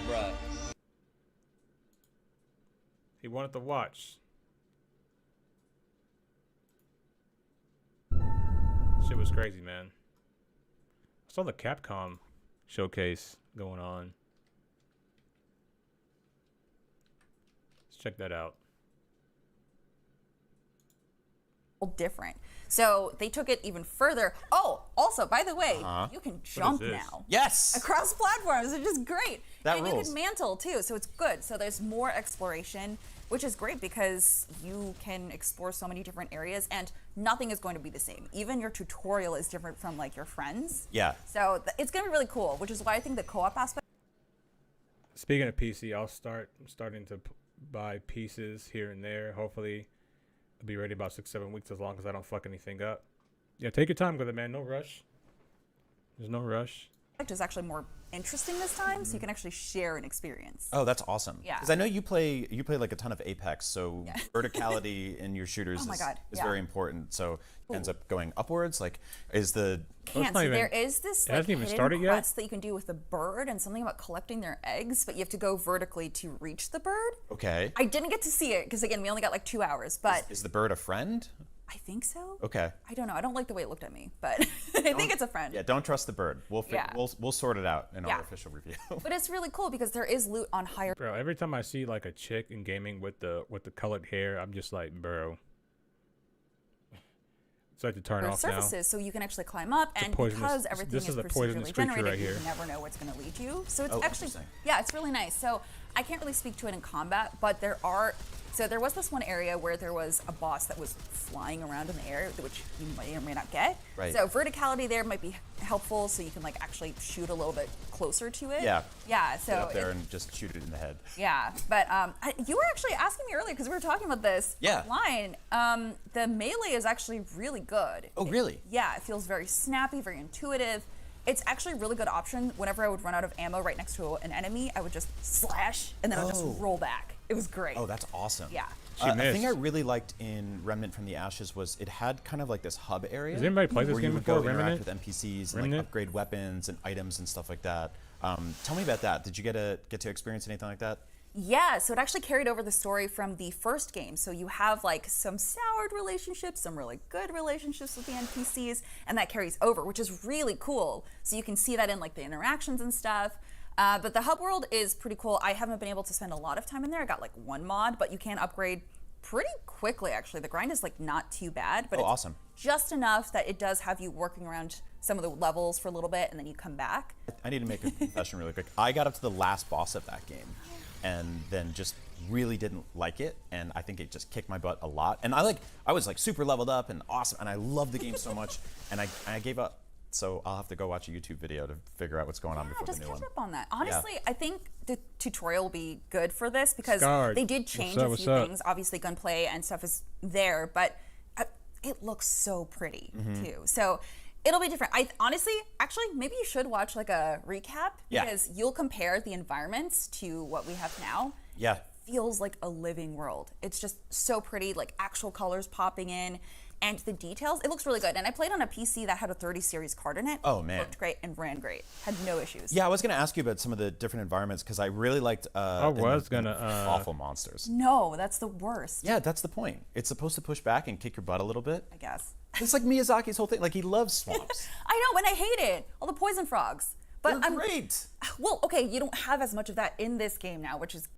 Bruh. He wanted the watch. Shit was crazy, man. I saw the Capcom showcase going on. Let's check that out. Different. So they took it even further. Oh, also, by the way, you can jump now. Yes. Across platforms, which is great. That and rules. you can mantle too, so it's good. So there's more exploration, which is great because you can explore so many different areas and nothing is going to be the same. Even your tutorial is different from like your friends. Yeah. So it's going to be really cool, which is why I think the co-op aspect. Speaking of PC, I'm starting to buy pieces here and there. Hopefully I'll be ready about 6-7 weeks as long as I don't fuck anything up. Yeah, take your time with it, man. No rush. There's no rush. Is actually more interesting this time, so you can actually share an experience. Oh, that's awesome. Yeah. Because I know you play like a ton of Apex, so verticality in your shooters Oh my God, is yeah. very important. So it ends up going upwards. Like, is the Can't. So there is this like, hasn't even hidden started yet? quest that you can do with the bird and something about collecting their eggs, but you have to go vertically to reach the bird. okay? I didn't get to see it because again, we only got like 2 hours, but Is the bird a friend? I think so. Okay. I don't know. I don't like the way it looked at me, but I think it's a friend. Yeah, don't trust the bird. Yeah. We'll sort it out in Yeah. our official review. But it's really cool because there is loot on higher. Bro, every time I see like a chick in gaming with the colored hair, I'm just like, bro. It's like to turn off now. Surfaces, so you can actually climb up, It's a and poisonous- because everything this is a poisonous procedurally creature generated, right here. you never know what's going to lead you. So it's Oh, actually, interesting. yeah, it's really nice. So I can't really speak to it in combat, but there was this one area where there was a boss that was flying around in the air, which you may or may not get. Right. So verticality there might be helpful, so you can like actually shoot a little bit closer to it. Yeah. Yeah. So Get up there and just shoot it in the head. yeah, but you were actually asking me earlier because we were talking about this Yeah. offline. The melee is actually really good. Oh, really? Yeah, it feels very snappy, very intuitive. It's actually a really good option. Whenever I would run out of ammo right next to an enemy, I would just slash and then I would just roll back. It was great. Oh, that's awesome. Yeah. A thing I really liked in Remnant from the Ashes was it had kind of like this hub area. Has anybody played this where game you would before, go interact Remnant? with NPCs and like Remnant? upgrade weapons and items and stuff like that. Tell me about that. Did you get to experience anything like that? Yeah, so it actually carried over the story from the first game. So you have like some soured relationships, some really good relationships with the NPCs, and that carries over, which is really cool. So you can see that in like the interactions and stuff. But the hub world is pretty cool. I haven't been able to spend a lot of time in there. I got like one mod, but you can upgrade pretty quickly actually. The grind is like not too bad, but it's awesome. just enough that it does have you working around some of the levels for a little bit and then you come back. I need to make a confession really quick. I got up to the last boss of that game and then just really didn't like it, and I think it just kicked my butt a lot. And I was like super leveled up and awesome, and I loved the game so much, and I gave up. So I'll have to go watch a YouTube video to figure out what's going on before Just the new catch one. up on that. Honestly, I think the tutorial will be good for this because Scarred. they did change a few things. Obviously, gunplay and stuff is there, but it looks so pretty too. So it'll be different. I honestly, actually, maybe you should watch like a recap because you'll compare the environments to what we have now. Yeah. Feels like a living world. It's just so pretty, like actual colors popping in. And the details, it looks really good. And I played on a PC that had a 30 series card in it. Oh, man. Looked great and ran great. Had no issues. Yeah, I was going to ask you about some of the different environments because I really liked awful monsters. No, that's the worst. Yeah, that's the point. It's supposed to push back and kick your butt a little bit. I guess. It's like Miyazaki's whole thing. Like, he loves swamps. I know, and I hate it. All the poison frogs. But They're great. Well, okay, you don't have as much of that in this game now, which is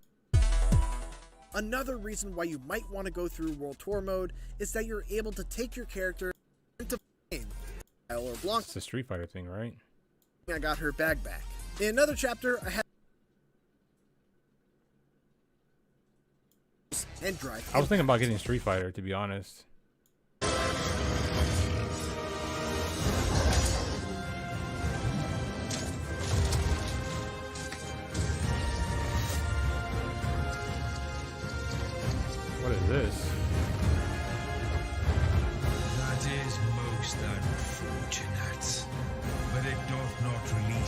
Another reason why you might want to go through World Tour mode is that you're able to take your character into the game. Or Blanc. It's a Street Fighter thing, right? I got her bag back. In another chapter, I had and drive. I was thinking about getting Street Fighter, to be honest.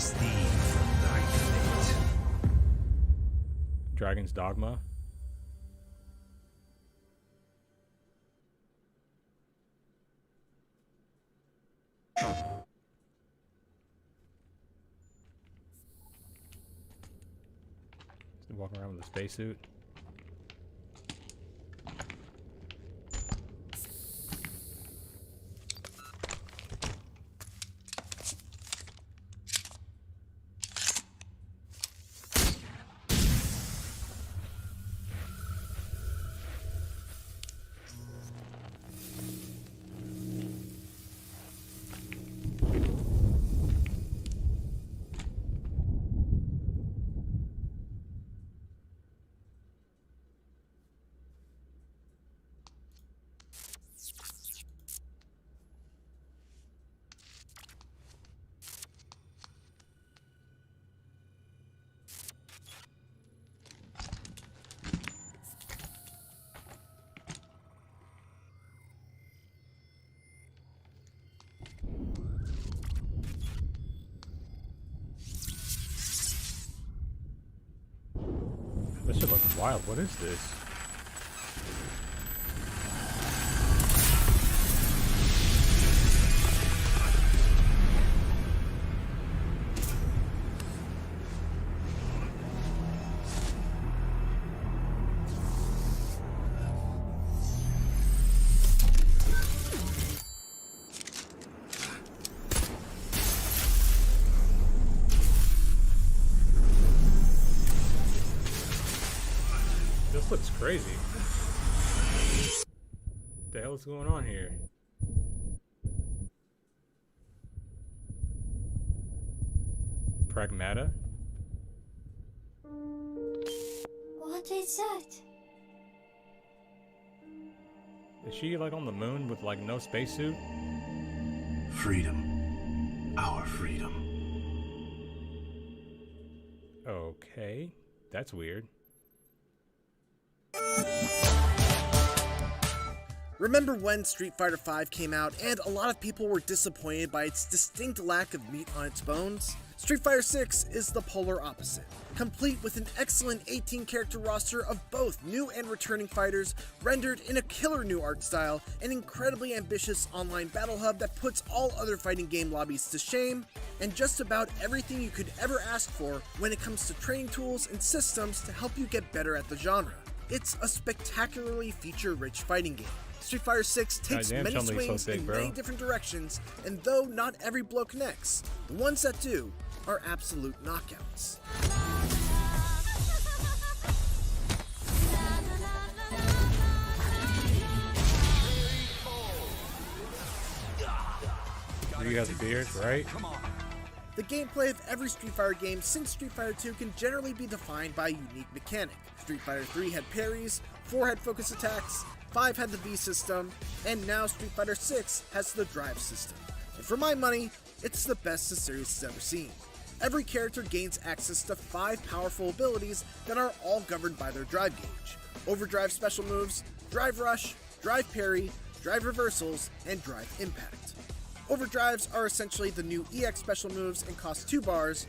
release thee from thy fate. Dragon's Dogma. Walking around with a spacesuit. This shit looks wild. What is this? This looks crazy. What the hell is going on here? Pragmata? What is that? Is she like on the moon with like no spacesuit? Freedom. Our freedom. Okay, that's weird. Remember when Street Fighter V came out and a lot of people were disappointed by its distinct lack of meat on its bones? Street Fighter VI is the polar opposite, complete with an excellent 18-character roster of both new and returning fighters, rendered in a killer new art style, an incredibly ambitious online battle hub that puts all other fighting game lobbies to shame, and just about everything you could ever ask for when it comes to training tools and systems to help you get better at the genre. It's a spectacularly feature-rich fighting game. Street Fighter VI takes many swings in many different directions, and though not every blow connects, the ones that do are absolute knockouts. You got the beard, right? The gameplay of every Street Fighter game since Street Fighter 2 can generally be defined by a unique mechanic. Street Fighter 3 had parries, 4 had focus attacks, 5 had the V system, and now Street Fighter 6 has the drive system. And for my money, it's the best the series has ever seen. Every character gains access to 5 powerful abilities that are all governed by their drive gauge. Overdrive special moves, drive rush, drive parry, drive reversals, and drive impact. Overdrives are essentially the new EX special moves and cost 2 bars.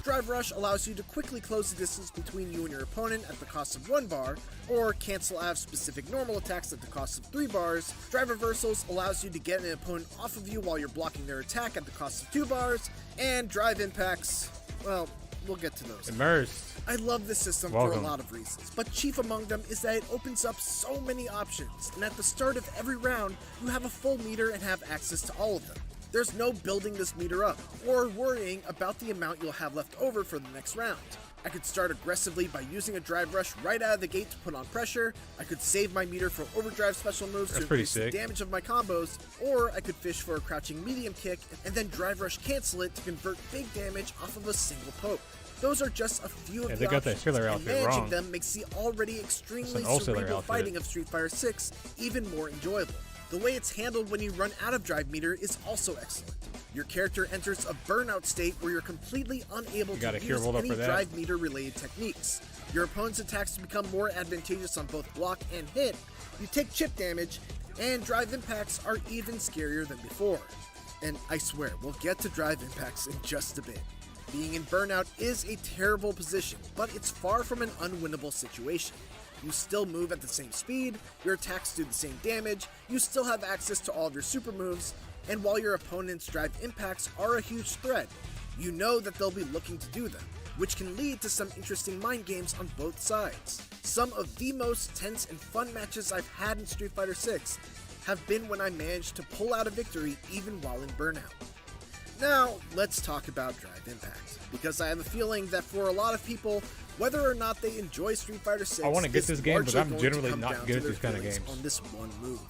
Drive Rush allows you to quickly close the distance between you and your opponent at the cost of 1 bar, or cancel out specific normal attacks at the cost of 3 bars. Drive Reversals allows you to get an opponent off of you while you're blocking their attack at the cost of 2 bars. And Drive Impacts, well, we'll get to those. Immersed. I love this system for a lot of reasons, but chief among them is that it opens up so many options, and at the start of every round, you have a full meter and have access to all of them. There's no building this meter up, or worrying about the amount you'll have left over for the next round. I could start aggressively by using a drive rush right out of the gate to put on pressure, I could save my meter for overdrive special moves to increase the damage of my combos, or I could fish for a crouching medium kick and then drive rush cancel it to convert big damage off of a single poke. Those are just a few of the options, and managing them makes the already extremely cerebral fighting of Street Fighter VI even more enjoyable. The way it's handled when you run out of drive meter is also excellent. Your character enters a burnout state where you're completely unable to use any drive meter related techniques. Your opponent's attacks become more advantageous on both block and hit, you take chip damage, and drive impacts are even scarier than before. And I swear, we'll get to drive impacts in just a bit. Being in Burnout is a terrible position, but it's far from an unwinnable situation. You still move at the same speed, your attacks do the same damage, you still have access to all of your super moves, and while your opponent's drive impacts are a huge threat, you know that they'll be looking to do them, which can lead to some interesting mind games on both sides. Some of the most tense and fun matches I've had in Street Fighter 6 have been when I managed to pull out a victory even while in Burnout. Now, let's talk about drive impact, because I have a feeling that for a lot of people, whether or not they enjoy Street Fighter 6, I want to get this game, but I'm generally not down good to at their these kind of feelings games. on this one move.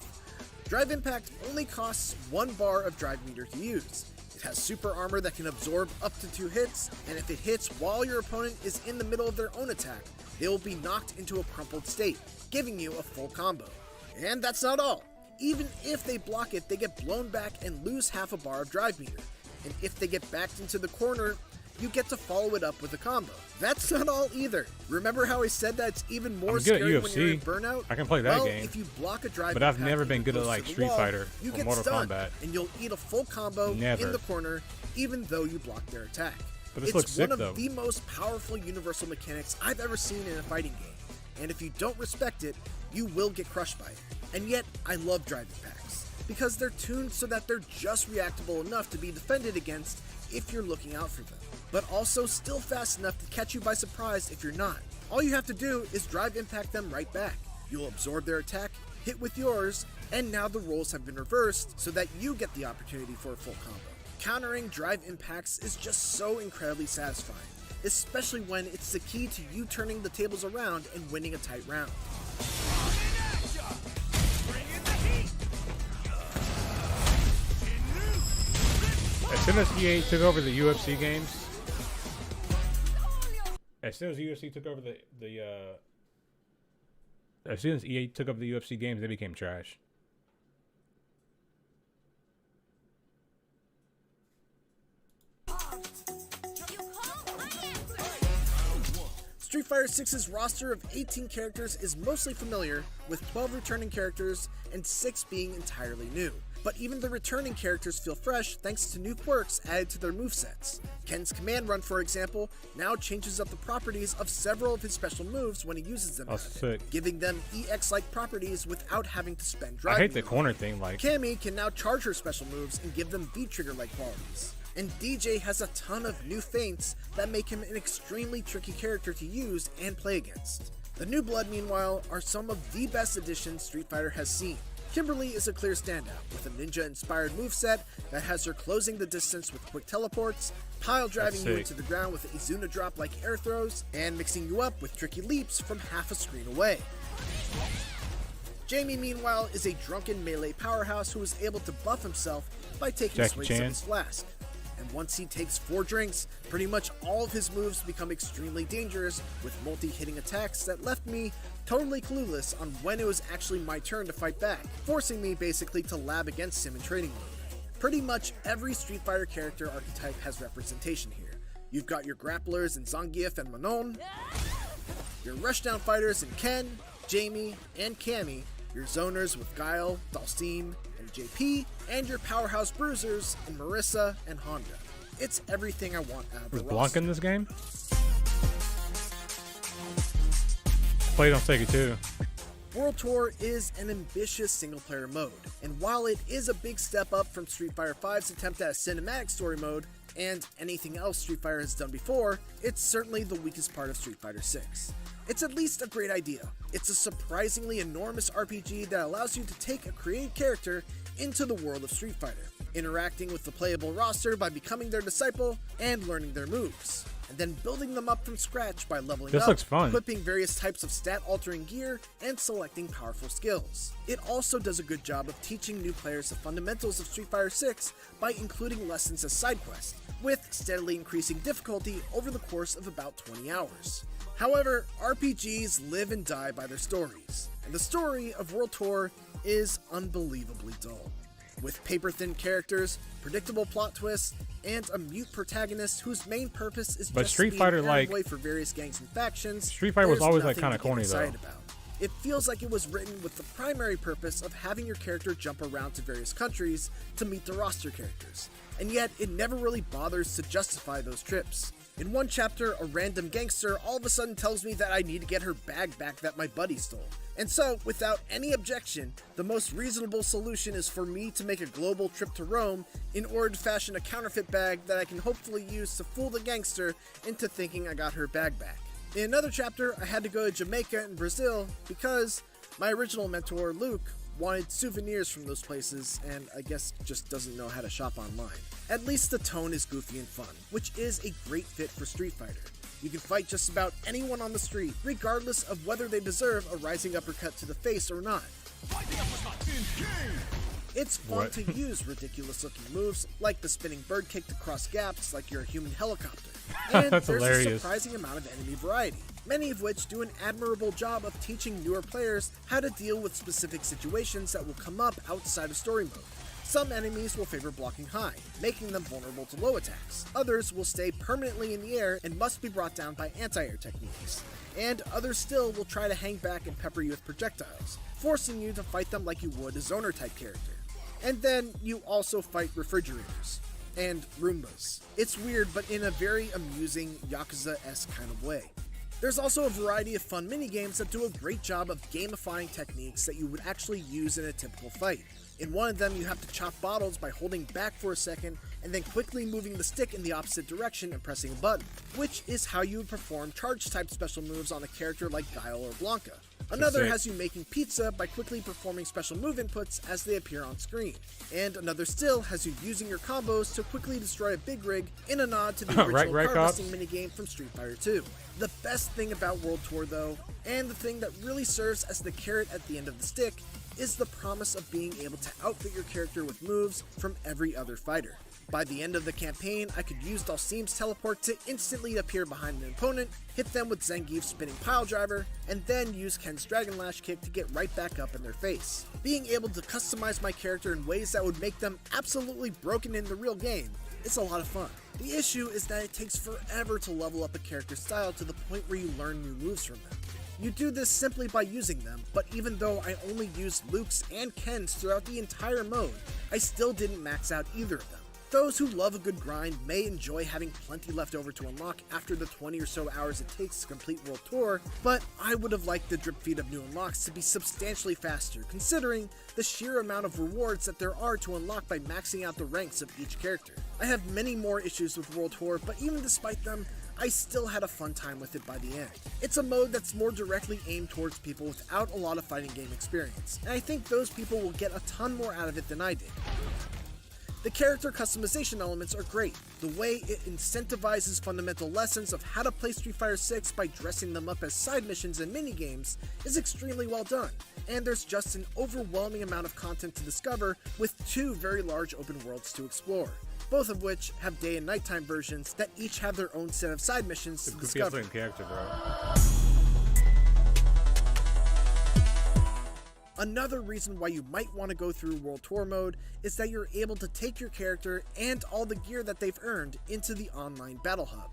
Drive impact only costs 1 bar of drive meter to use. It has super armor that can absorb up to 2 hits, and if it hits while your opponent is in the middle of their own attack, they will be knocked into a crumpled state, giving you a full combo. And that's not all. Even if they block it, they get blown back and lose half a bar of drive meter. And if they get backed into the corner, you get to follow it up with a combo. That's not all either. Remember how I said that it's even more I'm good at scary when you're in UFC. Burnout? I can play that well, game. if you block a drive But I've impact never and been it good at goes like to the Street wall, Fighter you or get Mortal stunned, Kombat. and you'll eat a full combo Never. in the corner, even though you block their attack. But this It's looks sick, one of though. the most powerful universal mechanics I've ever seen in a fighting game. And if you don't respect it, you will get crushed by it. And yet, I love drive impacts, because they're tuned so that they're just reactable enough to be defended against if you're looking out for them, but also still fast enough to catch you by surprise if you're not. All you have to do is drive impact them right back. You'll absorb their attack, hit with yours, and now the roles have been reversed so that you get the opportunity for a full combo. Countering drive impacts is just so incredibly satisfying, especially when it's the key to you turning the tables around and winning a tight round. As soon as EA took over the UFC games, as soon as EA took over the UFC games, they became trash. Street Fighter 6's roster of 18 characters is mostly familiar, with 12 returning characters and 6 being entirely new. But even the returning characters feel fresh thanks to new quirks added to their movesets. Ken's command run, for example, now changes up the properties of several of his special moves when he uses them, giving them EX-like properties without having to spend drive. I hate the corner thing. Like, Cammy can now charge her special moves and give them V-trigger-like qualities. And DJ has a ton of new feints that make him an extremely tricky character to use and play against. The New Blood, meanwhile, are some of the best additions Street Fighter has seen. Kimberly is a clear standout, with a ninja-inspired moveset that has her closing the distance with quick teleports, pile driving you into the ground with Izuna drop-like air throws, and mixing you up with tricky leaps from half a screen away. Jamie, meanwhile, is a drunken melee powerhouse who is able to buff himself by taking swigs of his flask. And once he takes 4 drinks, pretty much all of his moves become extremely dangerous, with multi-hitting attacks that left me totally clueless on when it was actually my turn to fight back, forcing me basically to lab against him in training mode. Pretty much every Street Fighter character archetype has representation here. You've got your grapplers in Zangief and Manon, your rushdown fighters in Ken, Jamie, and Cammy, your zoners with Guile, Dalstein, and JP, and your powerhouse bruisers in Marissa and Honda. It's everything I want out of the was roster. Blanc in this game? Played on Sega too. World Tour is an ambitious single-player mode, and while it is a big step up from Street Fighter V's attempt at a cinematic story mode, and anything else Street Fighter has done before, it's certainly the weakest part of Street Fighter 6. It's at least a great idea. It's a surprisingly enormous RPG that allows you to take a created character into the world of Street Fighter, interacting with the playable roster by becoming their disciple and learning their moves, and then building them up from scratch by leveling This up, looks fun. equipping various types of stat-altering gear, and selecting powerful skills. It also does a good job of teaching new players the fundamentals of Street Fighter 6 by including lessons as side quests, with steadily increasing difficulty over the course of about 20 hours. However, RPGs live and die by their stories, and the story of World Tour is unbelievably dull. With paper-thin characters, predictable plot twists, and a mute protagonist whose main purpose is But just Street to be Fighter, an like, envoy for various gangs and factions, Street Fighter was there's always, like, nothing kinda to get corny, excited though. about. It feels like it was written with the primary purpose of having your character jump around to various countries to meet the roster characters, and yet it never really bothers to justify those trips. In one chapter, a random gangster all of a sudden tells me that I need to get her bag back that my buddy stole. And so, without any objection, the most reasonable solution is for me to make a global trip to Rome in order to fashion a counterfeit bag that I can hopefully use to fool the gangster into thinking I got her bag back. In another chapter, I had to go to Jamaica and Brazil because my original mentor, Luke, wanted souvenirs from those places and I guess just doesn't know how to shop online. At least the tone is goofy and fun, which is a great fit for Street Fighter. You can fight just about anyone on the street, regardless of whether they deserve a rising uppercut to the face or not. It's fun to use ridiculous looking moves, like the spinning bird kick to cross gaps like you're a human helicopter. And That's there's hilarious. a surprising amount of enemy variety, many of which do an admirable job of teaching newer players how to deal with specific situations that will come up outside of story mode. Some enemies will favor blocking high, making them vulnerable to low attacks. Others will stay permanently in the air and must be brought down by anti-air techniques. And others still will try to hang back and pepper you with projectiles, forcing you to fight them like you would a zoner-type character. And then you also fight refrigerators and Roombas. It's weird, but in a very amusing Yakuza-esque kind of way. There's also a variety of fun minigames that do a great job of gamifying techniques that you would actually use in a typical fight. In one of them, you have to chop bottles by holding back for a second and then quickly moving the stick in the opposite direction and pressing a button, which is how you would perform charge-type special moves on a character like Guile or Blanca. Another has you making pizza by quickly performing special move inputs as they appear on screen. And another still has you using your combos to quickly destroy a big rig in a nod to the original right, car busting minigame from Street Fighter 2. The best thing about World Tour though, and the thing that really serves as the carrot at the end of the stick, is the promise of being able to outfit your character with moves from every other fighter. By the end of the campaign, I could use Dhalsim's teleport to instantly appear behind an opponent, hit them with Zangief's spinning pile driver, and then use Ken's Dragon Lash kick to get right back up in their face. Being able to customize my character in ways that would make them absolutely broken in the real game is a lot of fun. The issue is that it takes forever to level up a character's style to the point where you learn new moves from them. You do this simply by using them, but even though I only used Luke's and Ken's throughout the entire mode, I still didn't max out either of them. Those who love a good grind may enjoy having plenty left over to unlock after the 20 or so hours it takes to complete World Tour, but I would have liked the drip feed of new unlocks to be substantially faster, considering the sheer amount of rewards that there are to unlock by maxing out the ranks of each character. I have many more issues with World Tour, but even despite them, I still had a fun time with it by the end. It's a mode that's more directly aimed towards people without a lot of fighting game experience, and I think those people will get a ton more out of it than I did. The character customization elements are great. The way it incentivizes fundamental lessons of how to play Street Fighter 6 by dressing them up as side missions and minigames is extremely well done, and there's just an overwhelming amount of content to discover with two very large open worlds to explore, both of which have day and nighttime versions that each have their own set of side missions to discover. Character, bro. Another reason why you might want to go through World Tour mode is that you're able to take your character and all the gear that they've earned into the online Battle Hub,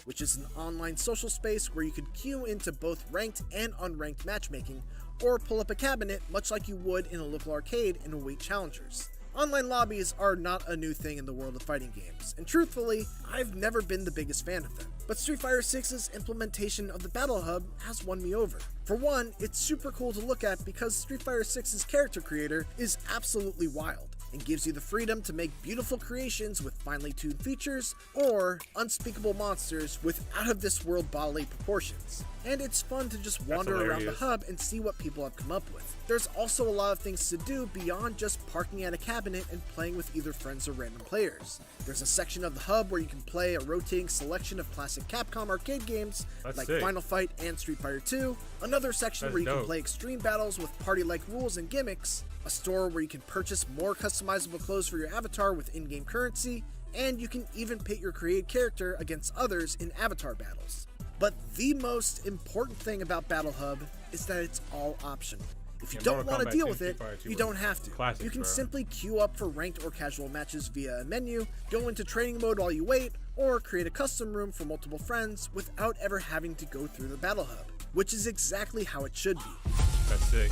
which is an online social space where you can queue into both ranked and unranked matchmaking, or pull up a cabinet much like you would in a local arcade and await challengers. Online lobbies are not a new thing in the world of fighting games, and truthfully, I've never been the biggest fan of them. But Street Fighter 6's implementation of the Battle Hub has won me over. For one, it's super cool to look at because Street Fighter 6's character creator is absolutely wild, and gives you the freedom to make beautiful creations with finely tuned features, or unspeakable monsters with out-of-this-world bodily proportions. And it's fun to just wander around the hub and see what people have come up with. There's also a lot of things to do beyond just parking at a cabinet and playing with either friends or random players. There's a section of the hub where you can play a rotating selection of classic Capcom arcade games like Final Fight and Street Fighter 2, another section where you can play extreme battles with party-like rules and gimmicks, a store where you can purchase more customizable clothes for your avatar with in-game currency, and you can even pit your created character against others in avatar battles. But the most important thing about Battle Hub is that it's all optional. If you don't want to deal with it, you don't have to. You can simply queue up for ranked or casual matches via a menu, go into training mode while you wait, or create a custom room for multiple friends without ever having to go through the Battle Hub, which is exactly how it should be. That's sick.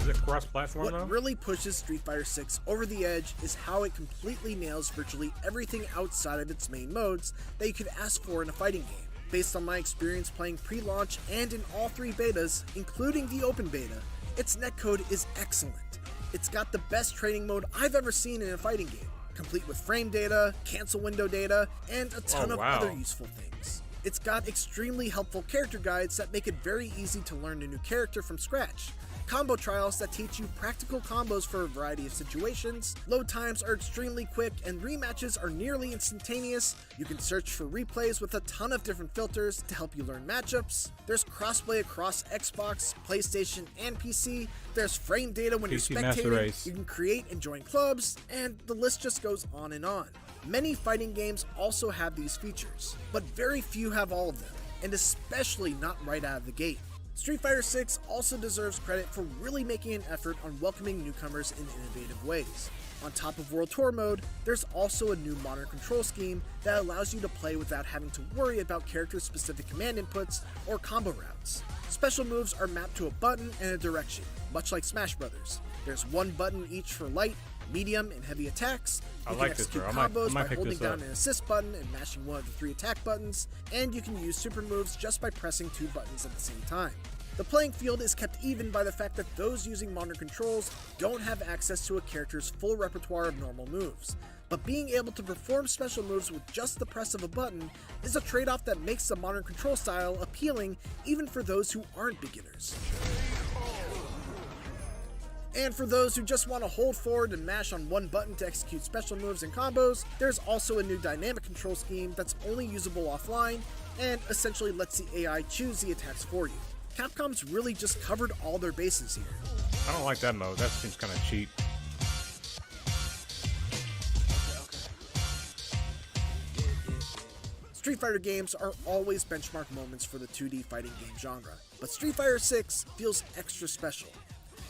Is it cross-platform though? What really pushes Street Fighter 6 over the edge is how it completely nails virtually everything outside of its main modes that you could ask for in a fighting game. Based on my experience playing pre-launch and in all 3 betas, including the open beta, its netcode is excellent. It's got the best training mode I've ever seen in a fighting game, complete with frame data, cancel window data, and a ton of other useful things. It's got extremely helpful character guides that make it very easy to learn a new character from scratch, combo trials that teach you practical combos for a variety of situations, load times are extremely quick, and rematches are nearly instantaneous. You can search for replays with a ton of different filters to help you learn matchups. There's crossplay across Xbox, PlayStation, and PC. There's frame data when PC you're Master spectating. Race. You can create and join clubs, and the list just goes on and on. Many fighting games also have these features, but very few have all of them, and especially not right out of the gate. Street Fighter 6 also deserves credit for really making an effort on welcoming newcomers in innovative ways. On top of World Tour mode, there's also a new modern control scheme that allows you to play without having to worry about character-specific command inputs or combo routes. Special moves are mapped to a button and a direction, much like Smash Brothers. There's one button each for light, medium, and heavy attacks. You can execute combos by holding down an assist button and mashing one of the 3 attack buttons, and you can use super moves just by pressing 2 buttons at the same time. The playing field is kept even by the fact that those using modern controls don't have access to a character's full repertoire of normal moves, but being able to perform special moves with just the press of a button is a trade-off that makes the modern control style appealing even for those who aren't beginners. And for those who just want to hold forward and mash on one button to execute special moves and combos, there's also a new dynamic control scheme that's only usable offline and essentially lets the AI choose the attacks for you. Capcom's really just covered all their bases here. I don't like that mode. That seems kind of cheap. Street Fighter games are always benchmark moments for the 2D fighting game genre, but Street Fighter 6 feels extra special.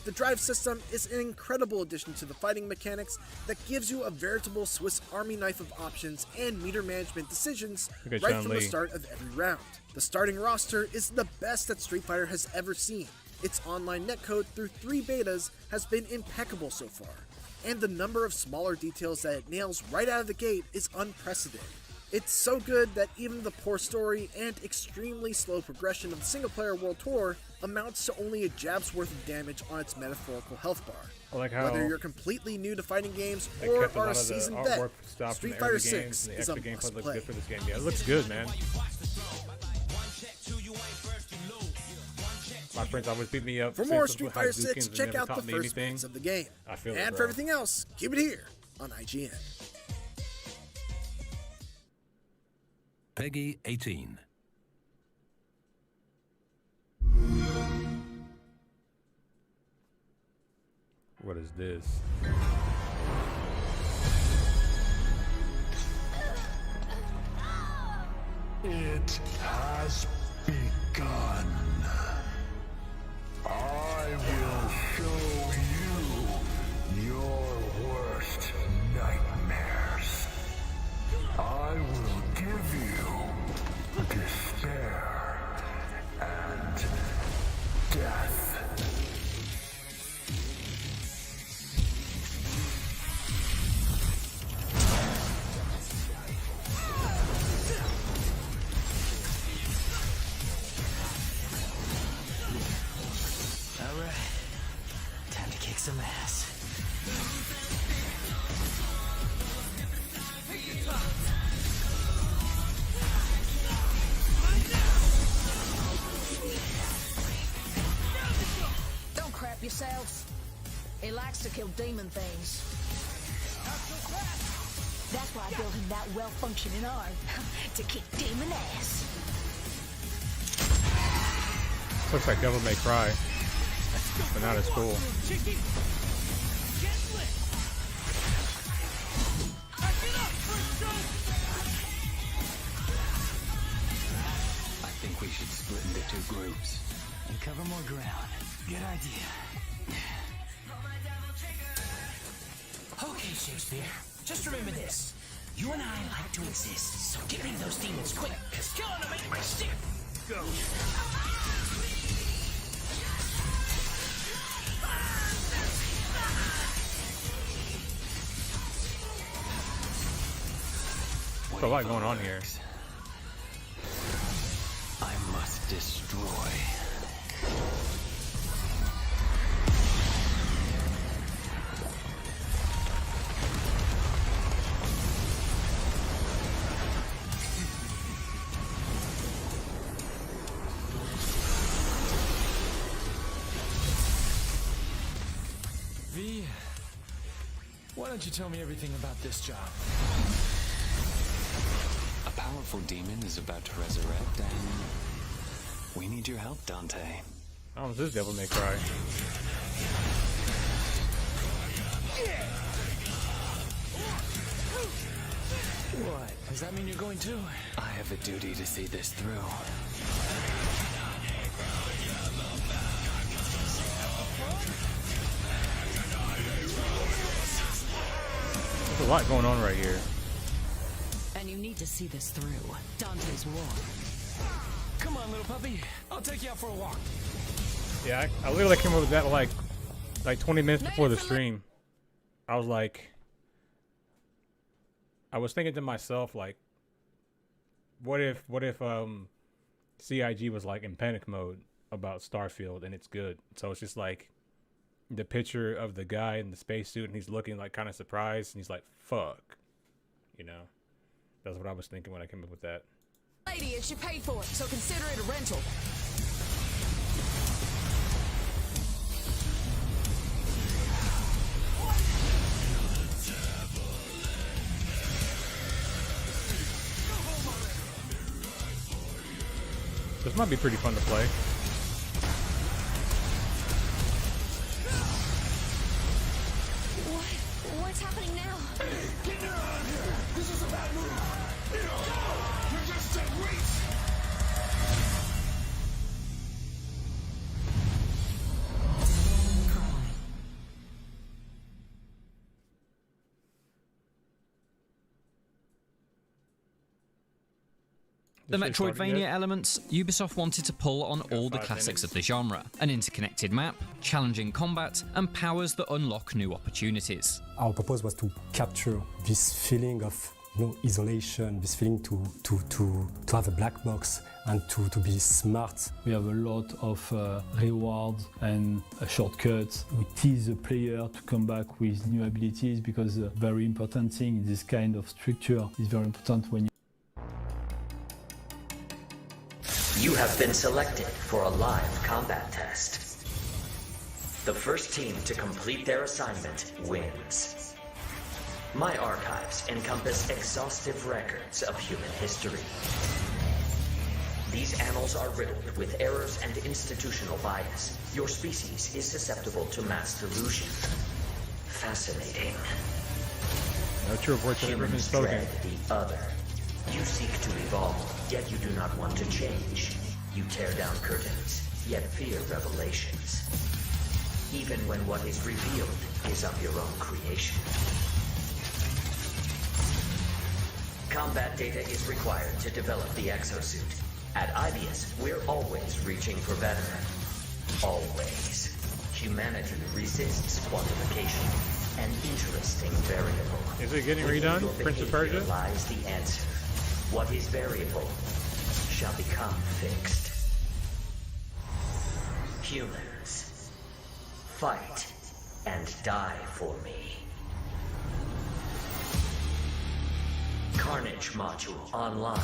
The drive system is an incredible addition to the fighting mechanics that gives you a veritable Swiss Army knife of options and meter management decisions right from the start of every round. The starting roster is the best that Street Fighter has ever seen. Its online netcode through 3 betas has been impeccable so far, and the number of smaller details that it nails right out of the gate is unprecedented. It's so good that even the poor story and extremely slow progression of the single-player World Tour amounts to only a jab's worth of damage on its metaphorical health bar. I like how whether you're completely new to fighting games or are a seasoned vet, Street Fighter 6 is a must play. Good for this game. Yeah, it looks good, man. My friends always beat me up. For more Street Fighter 6, check out the first minutes of the game. I feel and for everything else, keep it here on IGN. Peggy 18. What is this? It has begun. I will show you your worst nightmares. I will give you despair and death. Alright, time to kick some ass. Don't crap yourselves. It likes to kill demon things. That's why I built him that well-functioning arm, to kick demon ass. Looks like Devil May Cry, but not as cool. I think we should split into 2 groups and cover more ground. Good idea. Okay, Shakespeare. Just remember this. You and I like to exist, so get rid of those demons quick, because killing them ain't my shit. Go. a lot going on here. I must destroy. V, why don't you tell me everything about this job? A powerful demon is about to resurrect, and we need your help, Dante. Oh, this Devil May Cry. What? Does that mean you're going too? I have a duty to see this through. There's a lot going on right here. And you need to see this through. Dante's war. Come on, little puppy. I'll take you out for a walk. Yeah, I literally came up with that like 20 minutes before the stream. I was like, I was thinking to myself, like, what if CIG was like in panic mode about Starfield and it's good. So it's just like the picture of the guy in the spacesuit and he's looking like kind of surprised and he's like, fuck. You know? That's what I was thinking when I came up with that. Lady, and she paid for it, so consider it a rental. This might be pretty fun to play. What's happening now? Get her out of here! This is a bad move! No! You're just a waste! The Metroidvania elements, Ubisoft wanted to pull on all the classics of the genre: an interconnected map, challenging combat, and powers that unlock new opportunities. Our purpose was to capture this feeling of isolation, this feeling to have a black box and to be smart. We have a lot of rewards and shortcuts. We tease the player to come back with new abilities, because a very important thing in this kind of structure is very important when You have been selected for a live combat test. The first team to complete their assignment wins. My archives encompass exhaustive records of human history. These annals are riddled with errors and institutional bias. Your species is susceptible to mass delusion. Fascinating. No true voice has ever been spoken. Dread the other. You seek to evolve, yet you do not want to change. You tear down curtains, yet fear revelations. Even when what is revealed is of your own creation. Combat data is required to develop the exosuit. At Ibius, we're always reaching for better. Always. Humanity resists quantification. An interesting variable. Is it getting redone? Prince of Persia? Lies the answer. What is variable shall become fixed. Humans, fight and die for me. Carnage module online.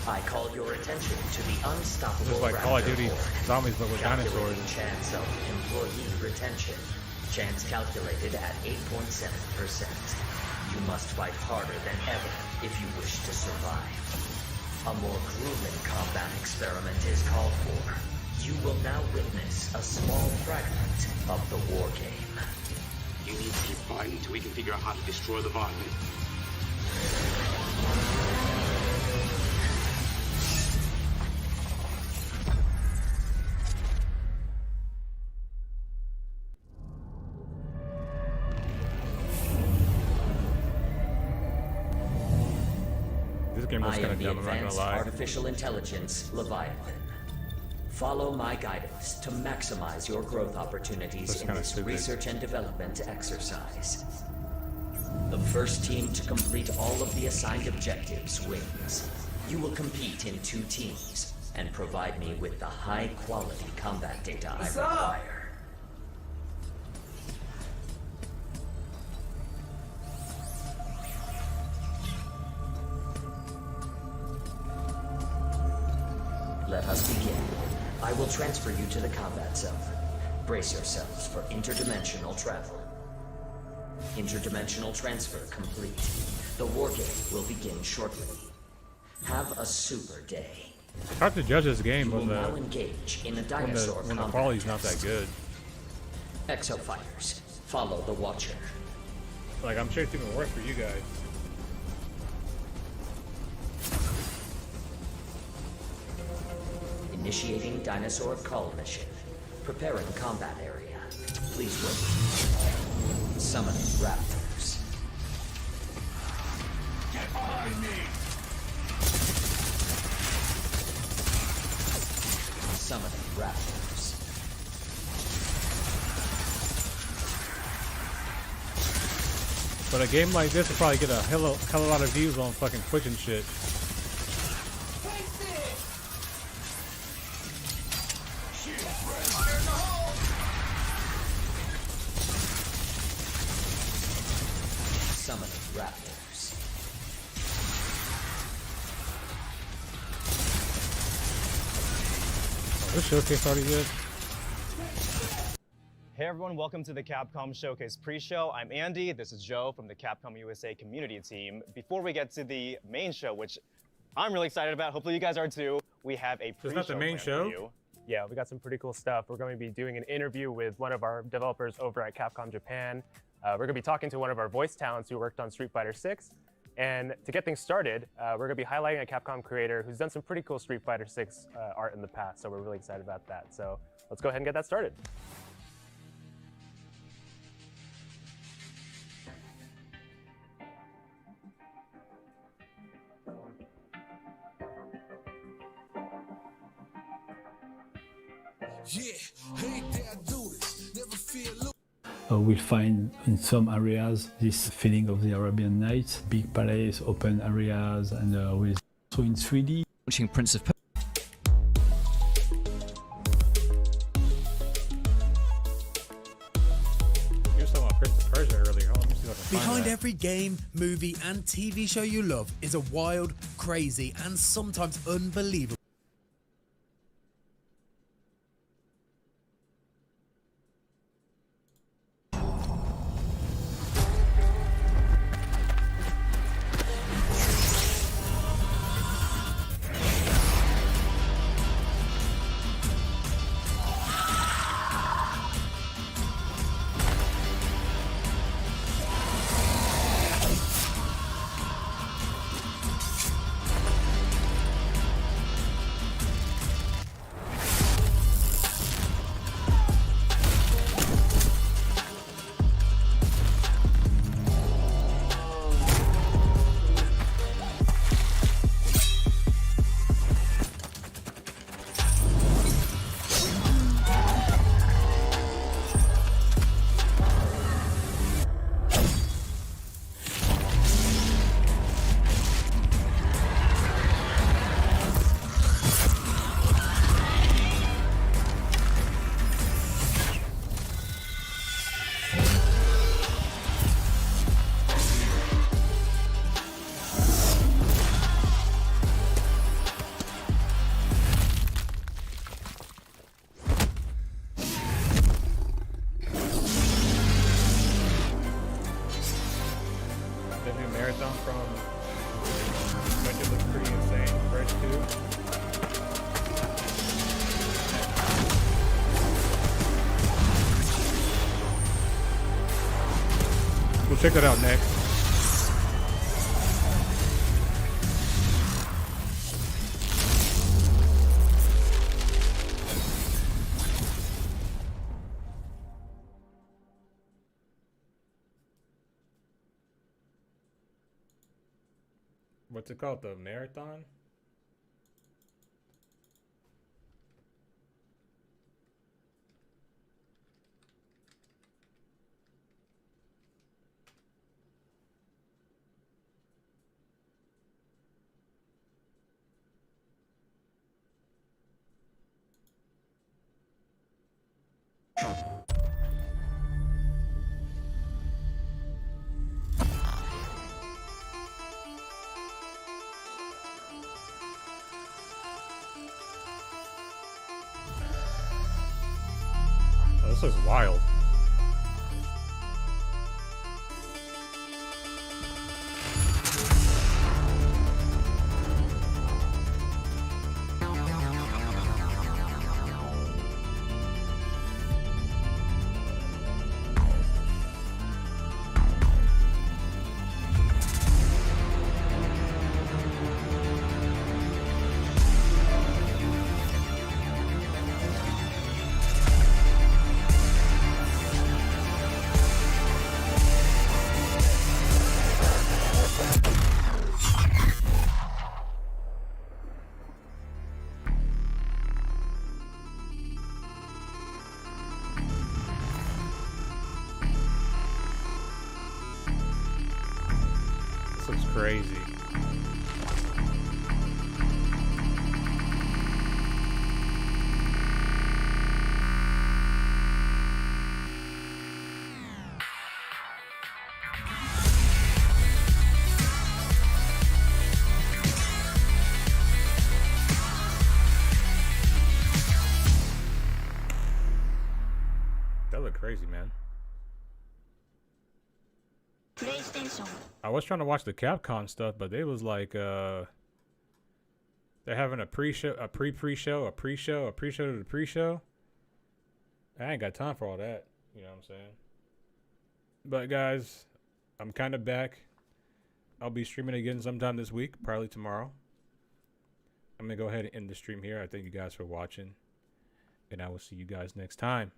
I call your attention to the unstoppable. This is like Call of Duty Zombies, but with dinosaurs. Chance of employee retention. Chance calculated at 8.7%. You must fight harder than ever if you wish to survive. A more grueling combat experiment is called for. You will now witness a small fragment of the war game. You need to keep fighting until we can figure out how to destroy the volume. I am the advanced artificial intelligence Leviathan. Follow my guidance to maximize your growth opportunities in this research and development exercise. The first team to complete all of the assigned objectives wins. You will compete in 2 teams and provide me with the high-quality combat data I require. Let us begin. I will transfer you to the combat zone. Brace yourselves for interdimensional travel. Interdimensional transfer complete. The war game will begin shortly. Have a super day. It's hard to judge this game when now engage in a dinosaur when the quality's not that good. Exofighters, follow the Watcher. Like, I'm sure it's even worse for you guys. Initiating dinosaur call mission. Preparing combat area. Please wait. Summoning raptors. Get behind me! Summoning raptors. But a game like this will probably get a hell of a lot of views on fucking Twitch and shit. Summoning raptors. Oh, this showcase already good. Hey everyone, welcome to the Capcom Showcase pre-show. I'm Andy, this is Joe from the Capcom USA community team. Before we get to the main show, which I'm really excited about, hopefully you guys are too, we have a pre-show. Is that the main show? For you. Yeah, we got some pretty cool stuff. We're going to be doing an interview with one of our developers over at Capcom Japan. We're going to be talking to one of our voice talents who worked on Street Fighter 6. And to get things started, we're going to be highlighting a Capcom creator who's done some pretty cool Street Fighter 6 art in the past. So we're really excited about that. So let's go ahead and get that started. Yeah, hey there, do this. Never fear, look. We'll find in some areas this feeling of the Arabian Nights, big palace, open areas, and with also in 3D. Watching Prince of Behind every game, movie, and TV show you love is a wild, crazy, and sometimes unbelievable. We'll check that out next. What's it called? The marathon? This looks wild. This looks crazy. That looked crazy, man. I was trying to watch the Capcom stuff, but they was like, they're having a pre-show, a pre-show, a pre-show, a pre-show to the pre-show. I ain't got time for all that. You know what I'm saying? But guys, I'm kind of back. I'll be streaming again sometime this week, probably tomorrow. I'm going to go ahead and end the stream here. I thank you guys for watching, and I will see you guys next time.